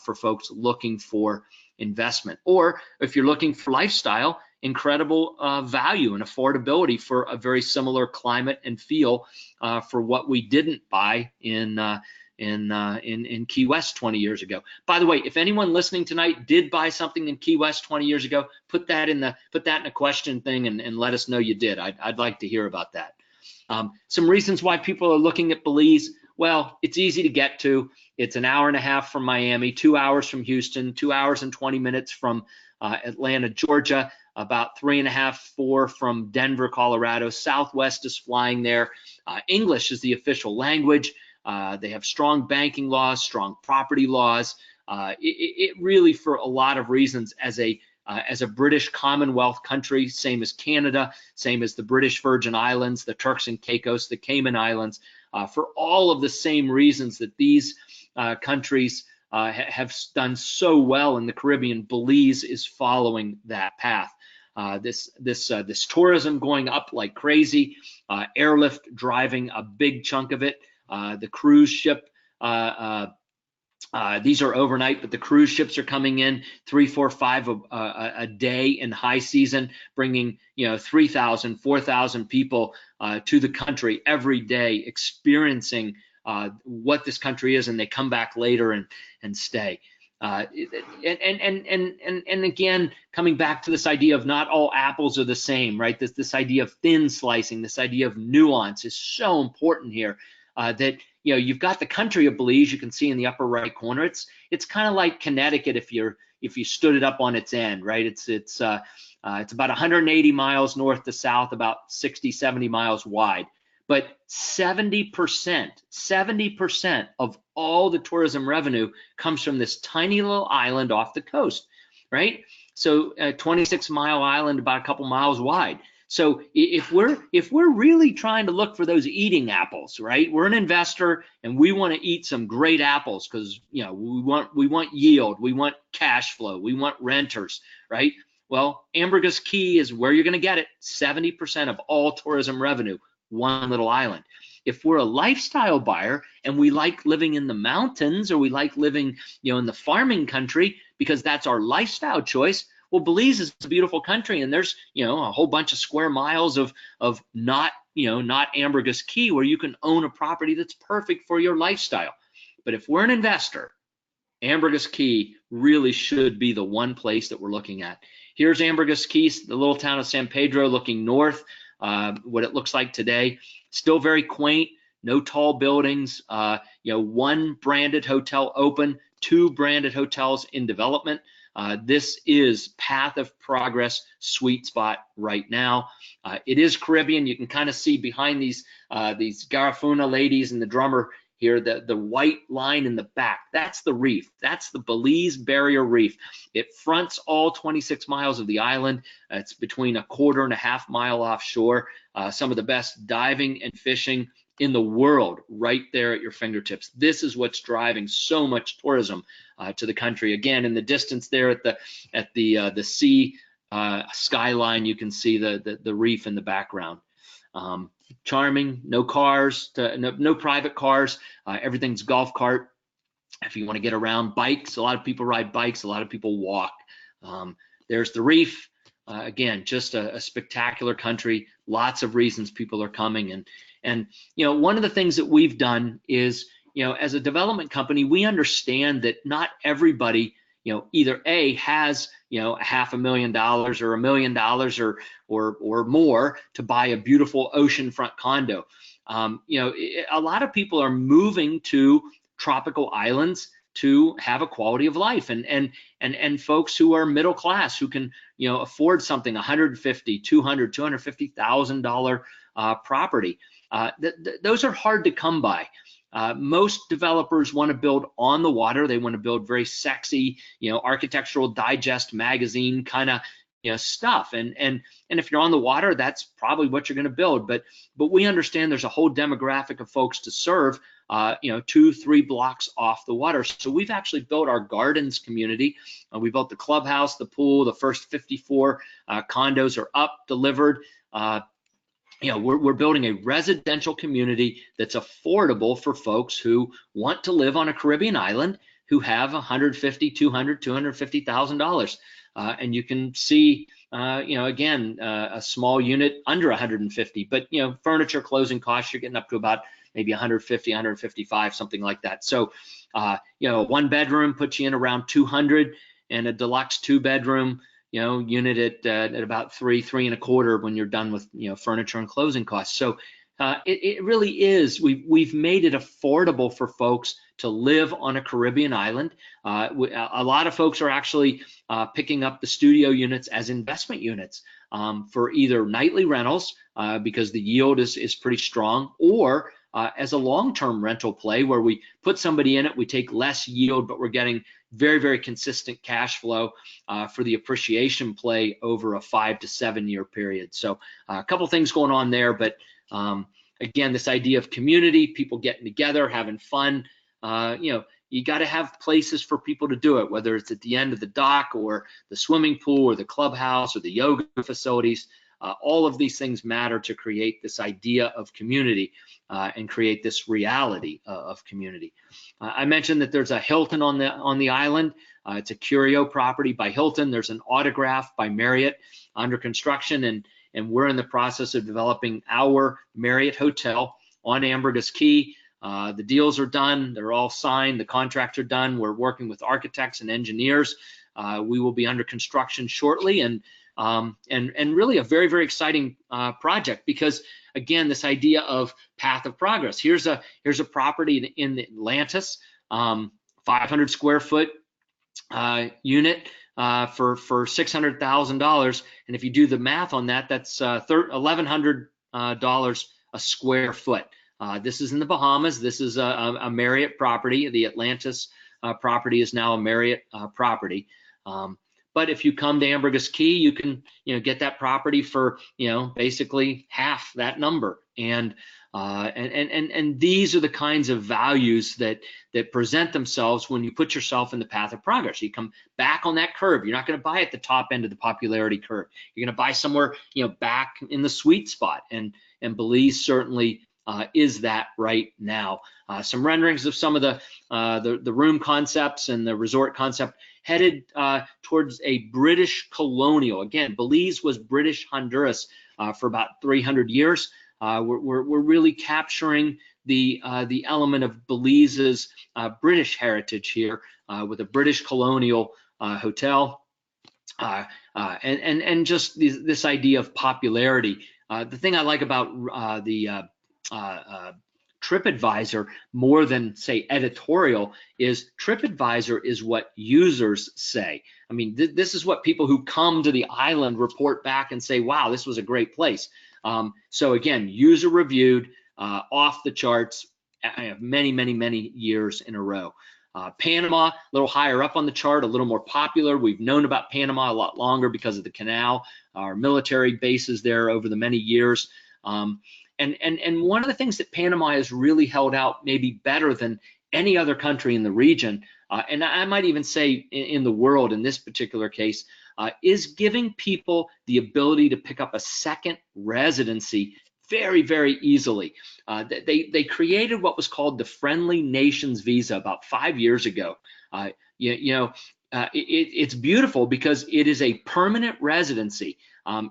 for folks looking for investment, or if you're looking for lifestyle, incredible value and affordability for a very similar climate and feel for what we didn't buy in Key West 20 years ago. By the way, if anyone listening tonight did buy something in Key West 20 years ago, put that in a question thing and let us know you did. I'd like to hear about that. Some reasons why people are looking at Belize. Well, it's easy to get to. It's an hour and a half from Miami, 2 hours from Houston, 2 hours and 20 minutes from Atlanta, Georgia, about 3.5, 4 from Denver, Colorado. Southwest is flying there. English is the official language. They have strong banking laws, strong property laws. It really, for a lot of reasons, as a British Commonwealth country, same as Canada, same as the British Virgin Islands, the Turks and Caicos, the Cayman Islands, for all of the same reasons that these countries have done so well in the Caribbean, Belize is following that path. This tourism going up like crazy, airlift driving a big chunk of it. The cruise ship These are overnight, but the cruise ships are coming in 3, 4, 5 a day in high season, bringing 3,000, 4,000 people to the country every day, experiencing what this country is, and they come back later and stay. And again, coming back to this idea of not all apples are the same, right? This idea of thin slicing, this idea of nuance is so important here. That you've got the country of Belize, you can see in the upper right corner. It's kind of like Connecticut if you stood it up on its end, right? It's about 180 miles north to south, about 60, 70 miles wide. But 70% of all the tourism revenue comes from this tiny little island off the coast, right? So a 26-mile island, about a couple miles wide. So if we're really trying to look for those eating apples, right? We're an investor and we want to eat some great apples because we want yield, we want cash flow, we want renters, right? Well, Ambergris Caye is where you're going to get it. 70% of all tourism revenue, one little island. If we're a lifestyle buyer and we like living in the mountains, or we like living in the farming country because that's our lifestyle choice, well, Belize is a beautiful country, and there's a whole bunch of square miles of not Ambergris Caye where you can own a property that's perfect for your lifestyle. But if we're an investor, Ambergris Caye really should be the one place that we're looking at. Here's Ambergris Caye, the little town of San Pedro, looking north. What it looks like today, still very quaint. No tall buildings. One branded hotel open, 2 branded hotels in development. This is path of progress, sweet spot right now. It is Caribbean. You can kind of see behind these Garifuna ladies and the drummer here, the white line in the back. That's the reef. That's the Belize Barrier Reef. It fronts all 26 miles of the island. It's between 1.25 mile offshore. Some of the best diving and fishing in the world right there at your fingertips. This is what's driving so much tourism to the country. Again, in the distance there at the sea skyline, you can see the reef in the background. Charming, no cars, no private cars. Everything's golf cart. If you want to get around, bikes. A lot of people ride bikes. A lot of people walk. There's the reef. Again, just a spectacular country. Lots of reasons people are coming. And one of the things that we've done is, as a development company, we understand that not everybody, either A, has, $500,000 or $1 million or more to buy a beautiful oceanfront condo. A lot of people are moving to tropical islands to have a quality of life, and folks who are middle class who can afford something, $150,000, $200,000, $250,000 property. Those are hard to come by. Most developers want to build on the water. They want to build very sexy, Architectural Digest magazine kind of stuff. And if you're on the water, that's probably what you're going to build. But we understand there's a whole demographic of folks to serve, 2-3 blocks off the water. So we've actually built our gardens community. We built the clubhouse, the pool. The first 54 condos are up, delivered. We're building a residential community that's affordable for folks who want to live on a Caribbean island, who have $150,000, $200,000, $250,000. And you can see, again, a small unit under 150, but furniture, closing costs, you're getting up to about maybe 150, 155, something like that. So, 1 bedroom puts you in around 200, and a deluxe 2-bedroom, unit at about 3.25 when you're done with furniture and closing costs. So it really is. We've made it affordable for folks to live on a Caribbean island. A lot of folks are actually picking up the studio units as investment units for either nightly rentals because the yield is pretty strong, or as a long-term rental play where we put somebody in it, we take less yield, but we're getting very, very consistent cash flow for the appreciation play over a 5 to 7 year period. So a couple things going on there, but again, this idea of community, people getting together, having fun, you got to have places for people to do it, whether it's at the end of the dock or the swimming pool or the clubhouse or the yoga facilities. All of these things matter to create this idea of community and create this reality of community. I mentioned that there's a Hilton on the island. It's a Curio property by Hilton. There's an Autograph by Marriott under construction, and we're in the process of developing our Marriott hotel on Ambergris Caye. The deals are done. They're all signed. The contracts are done. We're working with architects and engineers. We will be under construction shortly, and really a very, very exciting project, because again, this idea of path of progress. Here's a property in Atlantis, 500 square foot unit for $600,000, and if you do the math on that, that's $1,100 a square foot. This is in the Bahamas. This is a Marriott property. The Atlantis property is now a Marriott property. But if you come to Ambergris Caye, you can get that property for basically half that number. And these are the kinds of values that present themselves when you put yourself in the path of progress. You come back on that curve. You're not going to buy at the top end of the popularity curve. You're going to buy somewhere back in the sweet spot. And Belize certainly is that right now. Some renderings of some of the room concepts and the resort concept headed towards a British colonial. Again, Belize was British Honduras for about 300 years. We're really capturing the element of Belize's British heritage here with a British colonial hotel, and just this idea of popularity. The thing I like about the TripAdvisor more than, say, editorial is TripAdvisor is what users say. I mean, this is what people who come to the island report back and say, wow, this was a great place. So again, user reviewed, off the charts, many, many, many years in a row. Panama, a little higher up on the chart, a little more popular. We've known about Panama a lot longer because of the canal, our military bases there over the many years. And one of the things that Panama has really held out maybe better than any other country in the region, and I might even say in the world in this particular case, is giving people the ability to pick up a second residency very, very easily. They created what was called the Friendly Nations Visa about 5 years ago. It's beautiful because it is a permanent residency.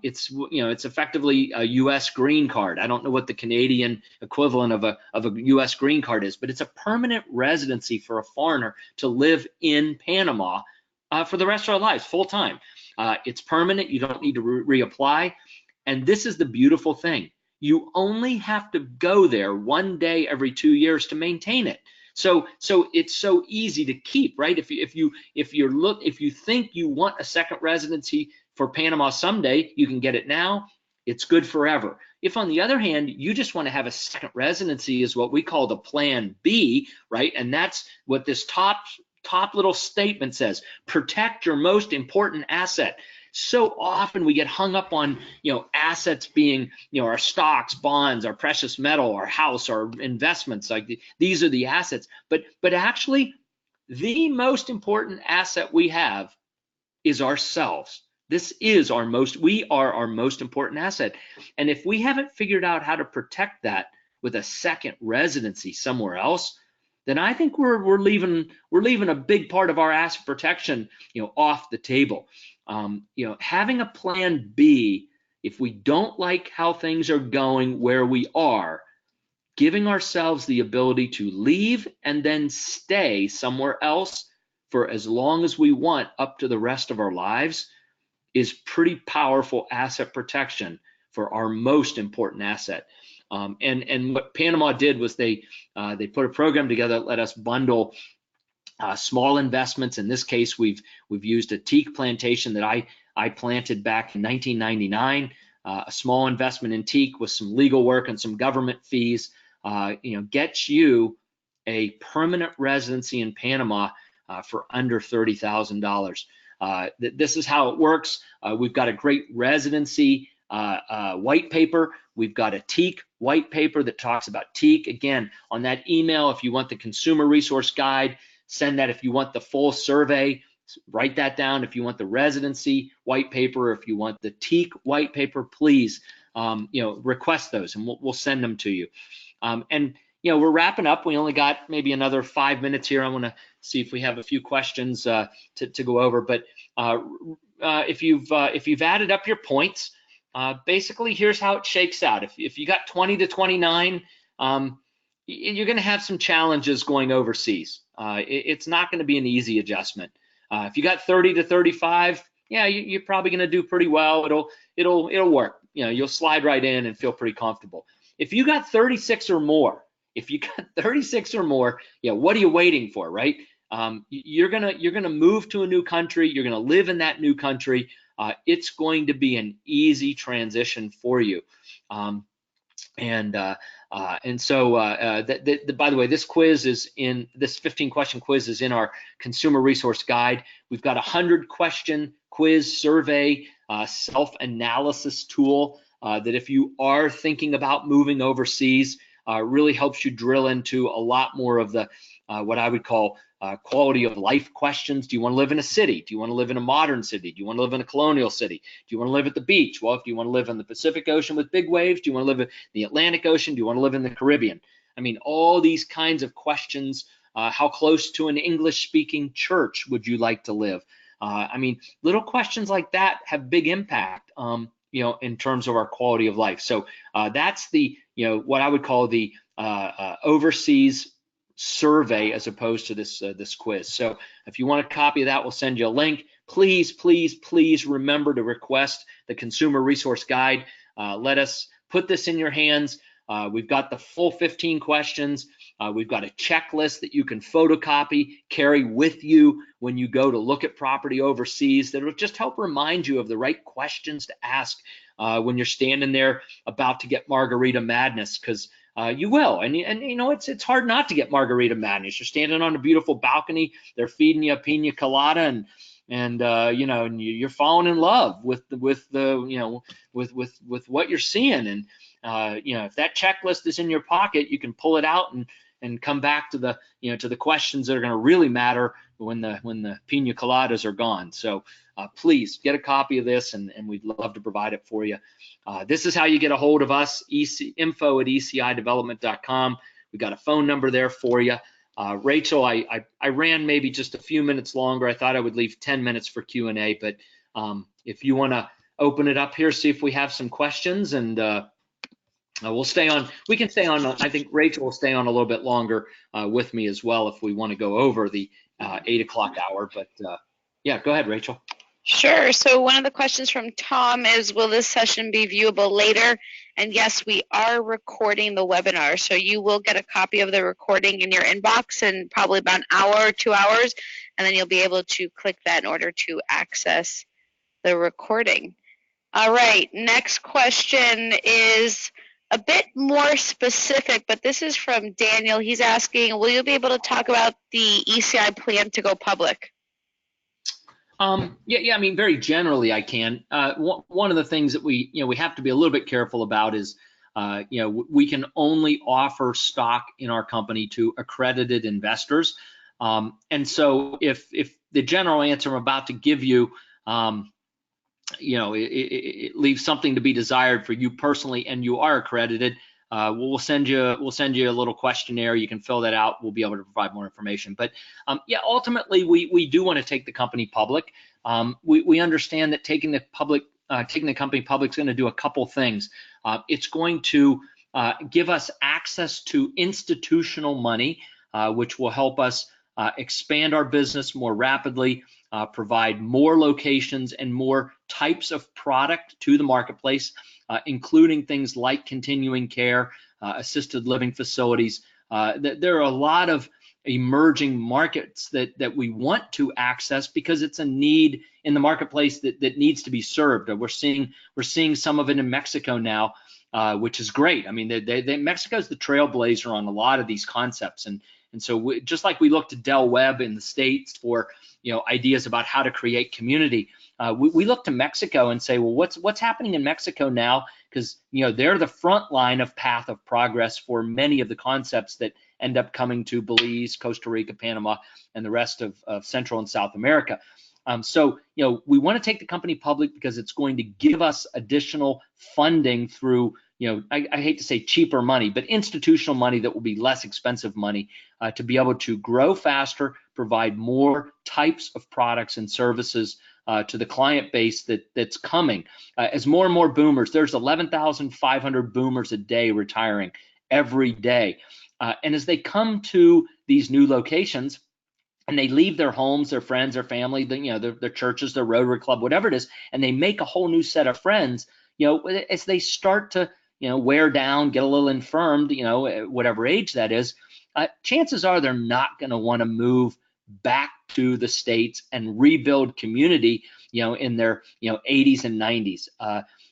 It's effectively a U.S. green card. I don't know what the Canadian equivalent of a U.S. green card is, but it's a permanent residency for a foreigner to live in Panama for the rest of our lives, full time. It's permanent. You don't need to reapply. And this is the beautiful thing. You only have to go there one day every 2 years to maintain it. So it's so easy to keep, right? If you think you want a second residency for Panama someday, you can get it now. It's good forever. If on the other hand, you just want to have a second residency, is what we call the Plan B, right? And that's what this top little statement says: protect your most important asset. So often we get hung up on assets being our stocks, bonds, our precious metal, our house, our investments. Like these are the assets, but actually the most important asset we have is ourselves. We are our most important asset. And if we haven't figured out how to protect that with a second residency somewhere else, then I think we're leaving a big part of our asset protection off the table. Having a plan B, if we don't like how things are going where we are, giving ourselves the ability to leave and then stay somewhere else for as long as we want up to the rest of our lives is pretty powerful asset protection for our most important asset. And what Panama did was they put a program together that let us bundle small investments. In this case, we've used a teak plantation that I planted back in 1999. A small investment in teak with some legal work and some government fees, gets you a permanent residency in Panama for under $30,000. This is how it works. We've got a great residency white paper. We've got a teak white paper that talks about teak. Again, on that email, if you want the consumer resource guide, send that. If you want the full survey, write that down. If you want the residency white paper, if you want the teak white paper, please, request those, and we'll send them to you. And we're wrapping up. We only got maybe another 5 minutes here. I want to see if we have a few questions to go over. But if you've added up your points, basically here's how it shakes out. If you got 20 to 29, you're going to have some challenges going overseas. It's not going to be an easy adjustment. If you got 30 to 35, yeah, you're probably going to do pretty well. It'll work. You'll slide right in and feel pretty comfortable. If you got 36 or more, what are you waiting for, right? You're gonna move to a new country. You're gonna live in that new country. It's going to be an easy transition for you. So by the way, this 15-question quiz is in our consumer resource guide. We've got a 100-question quiz survey self-analysis tool that if you are thinking about moving overseas, really helps you drill into a lot more of the what I would call quality of life questions. Do you want to live in a city? Do you want to live in a modern city? Do you want to live in a colonial city? Do you want to live at the beach? Well, if you want to live in the Pacific Ocean with big waves, do you want to live in the Atlantic Ocean? Do you want to live in the Caribbean? I mean, all these kinds of questions. How close to an English-speaking church would you like to live? I mean, little questions like that have big impact, in terms of our quality of life. So that's the, what I would call the overseas survey as opposed to this quiz. So if you want a copy of that, we'll send you a link. Please, please, please remember to request the consumer resource guide. Let us put this in your hands. We've got the full 15 questions. We've got a checklist that you can photocopy, carry with you when you go to look at property overseas. That will just help remind you of the right questions to ask when you're standing there about to get margarita madness, because you will, and it's hard not to get margarita madness. You're standing on a beautiful balcony, they're feeding you a pina colada, and you're falling in love with what you're seeing, and if that checklist is in your pocket, you can pull it out and come back to the questions that are going to really matter when the pina coladas are gone. So please get a copy of this, and we'd love to provide it for you. This is how you get a hold of us, info@ecidevelopment.com. We got a phone number there for you. Rachel, I ran maybe just a few minutes longer. I thought I would leave 10 minutes for Q&A, but if you want to open it up here, see if we have some questions, and we can stay on. I think Rachel will stay on a little bit longer with me as well if we want to go over the 8 o'clock hour. But yeah, go ahead, Rachel. Sure. So one of the questions from Tom is, will this session be viewable later? And yes, we are recording the webinar. So you will get a copy of the recording in your inbox in probably about an hour or 2 hours. And then you'll be able to click that in order to access the recording. All right. Next question is a bit more specific, but this is from Daniel. He's asking, will you be able to talk about the ECI plan to go public? Yeah. I mean, very generally, I can. One of the things that we have to be a little bit careful about is, we can only offer stock in our company to accredited investors. And so, if the general answer I'm about to give you, it leaves something to be desired for you personally, and you are accredited, we'll send you a little questionnaire. You can fill that out. We'll be able to provide more information. But yeah, ultimately, we do want to take the company public. We understand that taking the company public is going to do a couple things. It's going to give us access to institutional money, which will help us expand our business more rapidly, provide more locations and more types of product to the marketplace, including things like continuing care, assisted living facilities. There are a lot of emerging markets that we want to access because it's a need in the marketplace that needs to be served. We're seeing some of it in Mexico now, which is great. I mean, Mexico's the trailblazer on a lot of these concepts, and so just like we look to Del Webb in the States for ideas about how to create community, we look to Mexico and say, well, what's happening in Mexico now? because they're the front line of path of progress for many of the concepts that end up coming to Belize, Costa Rica, Panama, and the rest of Central and South America. So we want to take the company public because it's going to give us additional funding through, I hate to say cheaper money, but institutional money that will be less expensive money to be able to grow faster, provide more types of products and services to the client base that's coming. As more and more boomers, there's 11,500 boomers a day retiring every day. And as they come to these new locations, and they leave their homes, their friends, their family, their churches, their Rotary Club, whatever it is, and they make a whole new set of friends, as they start to, wear down, get a little infirmed, at whatever age that is, chances are they're not going to want to move back to the States and rebuild community, in their, 80s and 90s.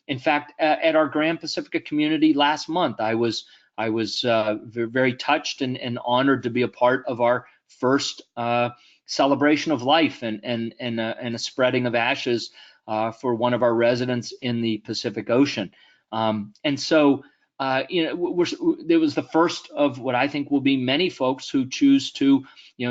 In fact, at our Grand Pacifica community last month, I was very touched and honored to be a part of our first celebration of life and a spreading of ashes for one of our residents in the Pacific Ocean. And so, it was the first of what I think will be many folks who choose to,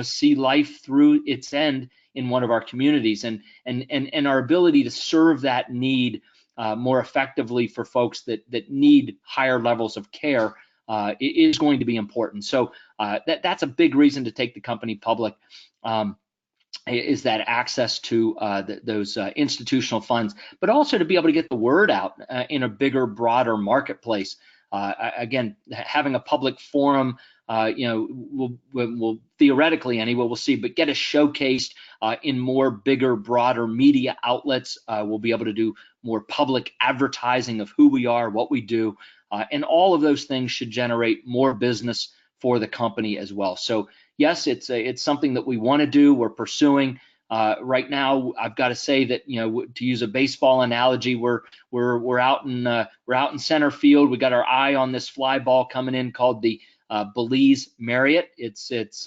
see life through its end in one of our communities, and our ability to serve that need more effectively for folks that need higher levels of care is going to be important. So that's a big reason to take the company public, is that access to those institutional funds, but also to be able to get the word out in a bigger, broader marketplace. Again, having a public forum, will theoretically, anyway, we'll see, but get us showcased in more bigger, broader media outlets. We'll be able to do more public advertising of who we are, what we do, and all of those things should generate more business for the company as well. So yes, it's something that we want to do. We're pursuing. Right now, I've got to say that, to use a baseball analogy, we're out in center field. We got our eye on this fly ball coming in called the Belize Marriott. It's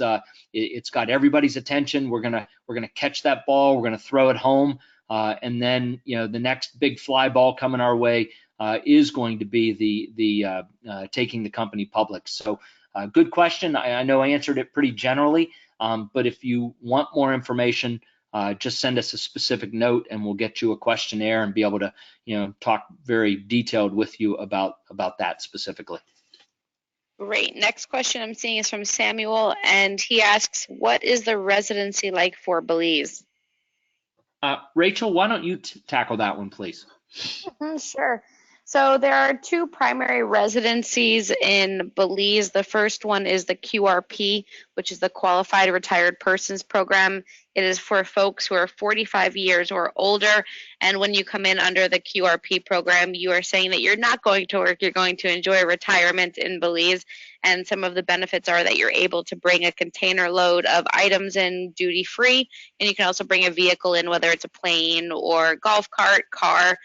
got everybody's attention. We're gonna catch that ball. We're gonna throw it home, and then the next big fly ball coming our way is going to be the taking the company public. So good question. I know I answered it pretty generally, but if you want more information, just send us a specific note and we'll get you a questionnaire and be able to talk very detailed with you about that specifically. Great. Next question I'm seeing is from Samuel, and he asks, what is the residency like for Belize? Rachel, why don't you tackle that one, please? Sure. So there are two primary residencies in Belize. The first one is the QRP, which is the Qualified Retired Persons Program. It is for folks who are 45 years or older. And when you come in under the QRP program, you are saying that you're not going to work, you're going to enjoy retirement in Belize. And some of the benefits are that you're able to bring a container load of items in duty free. And you can also bring a vehicle in, whether it's a plane or golf cart, car.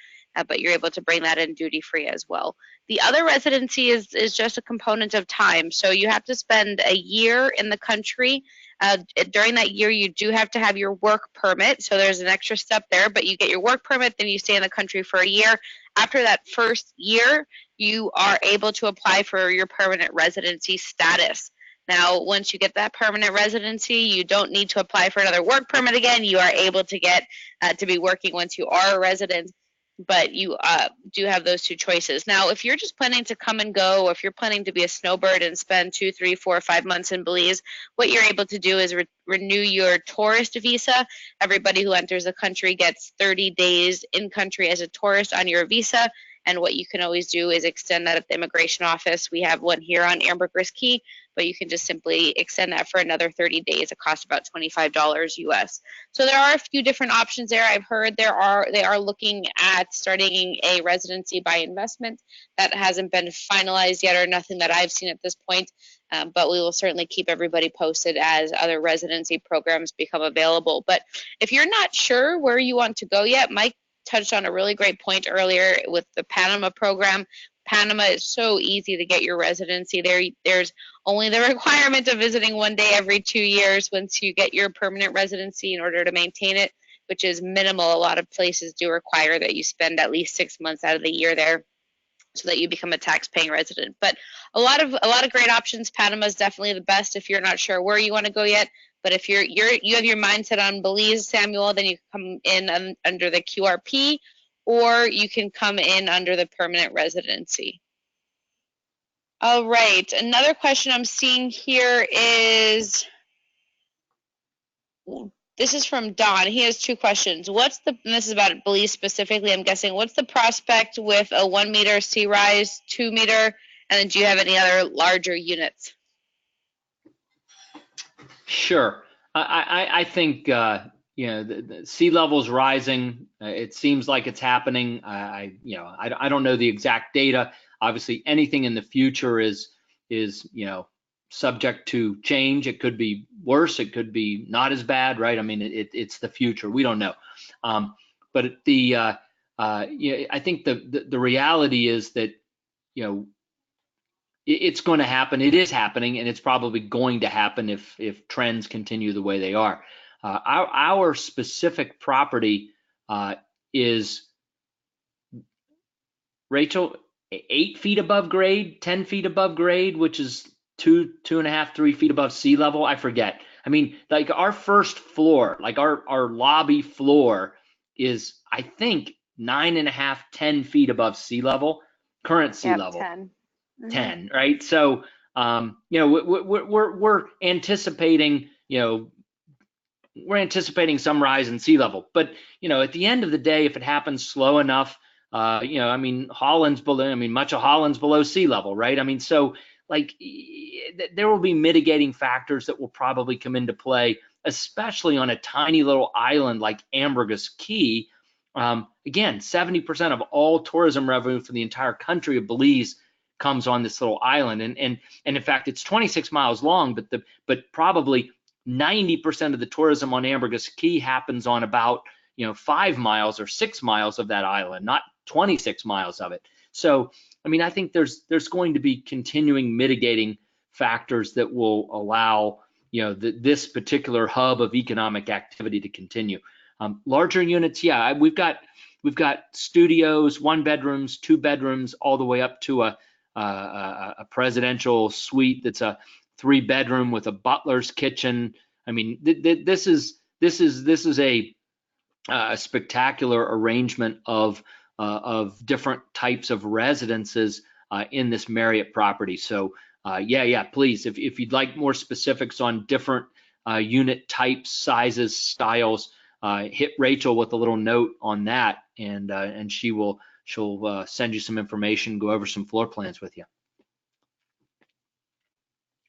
But you're able to bring that in duty free as well. The other residency is just a component of time. So you have to spend a year in the country. During that year, you do have to have your work permit. So there's an extra step there, but you get your work permit, then you stay in the country for a year. After that first year, you are able to apply for your permanent residency status. Now, once you get that permanent residency, you don't need to apply for another work permit again. You are able to get to be working once you are a resident. But you do have those two choices. Now, if you're just planning to come and go, or if you're planning to be a snowbird and spend 2, 3, 4, 5 months in Belize, what you're able to do is renew your tourist visa. Everybody who enters the country gets 30 days in country as a tourist on your visa. And what you can always do is extend that at the immigration office. We have one here on Ambergris Key, but you can just simply extend that for another 30 days. It costs about $25 US. So there are a few different options there. I've heard they are looking at starting a residency by investment. That hasn't been finalized yet, or nothing that I've seen at this point. But we will certainly keep everybody posted as other residency programs become available. But if you're not sure where you want to go yet, Mike touched on a really great point earlier with the Panama program. Panama is so easy to get your residency there. There's only the requirement of visiting one day every 2 years once you get your permanent residency in order to maintain it, which is minimal. A lot of places do require that you spend at least 6 months out of the year there. so that you become a tax-paying resident. But a lot of great options. Panama is definitely the best if you're not sure where you want to go yet. But if you have your mindset on Belize, Samuel, then you can come in under the QRP, or you can come in under the permanent residency. All right, another question I'm seeing here is, this is from Don. He has two questions. And this is about Belize specifically, I'm guessing, what's the prospect with a 1 meter sea rise, 2 meter, and then do you have any other larger units? Sure. I think the sea level's rising. It seems like it's happening. I don't know the exact data. Obviously, anything in the future is subject to change. It could be worse. It could be not as bad, right? I mean, it's the future. We don't know. But I think the reality is that it's going to happen. It is happening, and it's probably going to happen if trends continue the way they are. Our specific property is, Rachel, 8 feet above grade, 10 feet above grade, which is 2.5, 3 feet above sea level. I forget. I mean, like our first floor, like our lobby floor is, I think, 9.5, 10 feet above sea level, current sea level. 10. 10, right? So, we're anticipating, we're anticipating some rise in sea level. But, at the end of the day, if it happens slow enough, I mean, much of Holland's below sea level, right? I mean, so like there will be mitigating factors that will probably come into play, especially on a tiny little island like Ambergris Key. Again, 70% of all tourism revenue for the entire country of Belize comes on this little island, and in fact, it's 26 miles long, but probably 90% of the tourism on Ambergris Key happens on about 5 miles or 6 miles of that island, not 26 miles of it. So, I mean, I think there's going to be continuing mitigating factors that will allow this particular hub of economic activity to continue. Larger units, yeah, we've got studios, 1 bedrooms, 2 bedrooms, all the way up to a presidential suite that's a 3 bedroom with a butler's kitchen. I mean, this is a spectacular arrangement of different types of residences in this Marriott property. So yeah, please, if you'd like more specifics on different unit types, sizes, styles, hit Rachel with a little note on that, and she'll send you some information, go over some floor plans with you.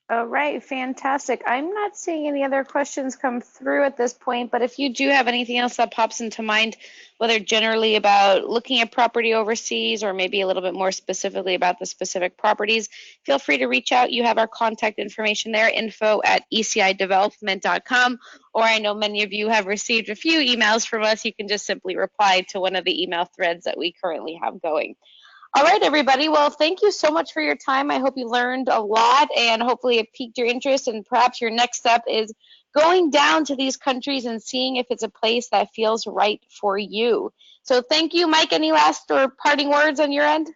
All right, fantastic. I'm not seeing any other questions come through at this point, but if you do have anything else that pops into mind, whether generally about looking at property overseas or maybe a little bit more specifically about the specific properties, feel free to reach out. You have our contact information there, info@ecidevelopment.com, or I know many of you have received a few emails from us. You can just simply reply to one of the email threads that we currently have going. All right, everybody. Well, thank you so much for your time. I hope you learned a lot, and hopefully it piqued your interest, and perhaps your next step is going down to these countries and seeing if it's a place that feels right for you. So thank you, Mike. Any last or parting words on your end?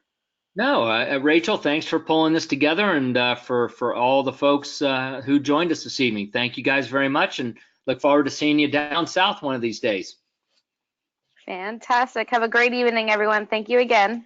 No, Rachel, thanks for pulling this together, and for all the folks who joined us this evening. Thank you guys very much, and look forward to seeing you down south one of these days. Fantastic. Have a great evening, everyone. Thank you again.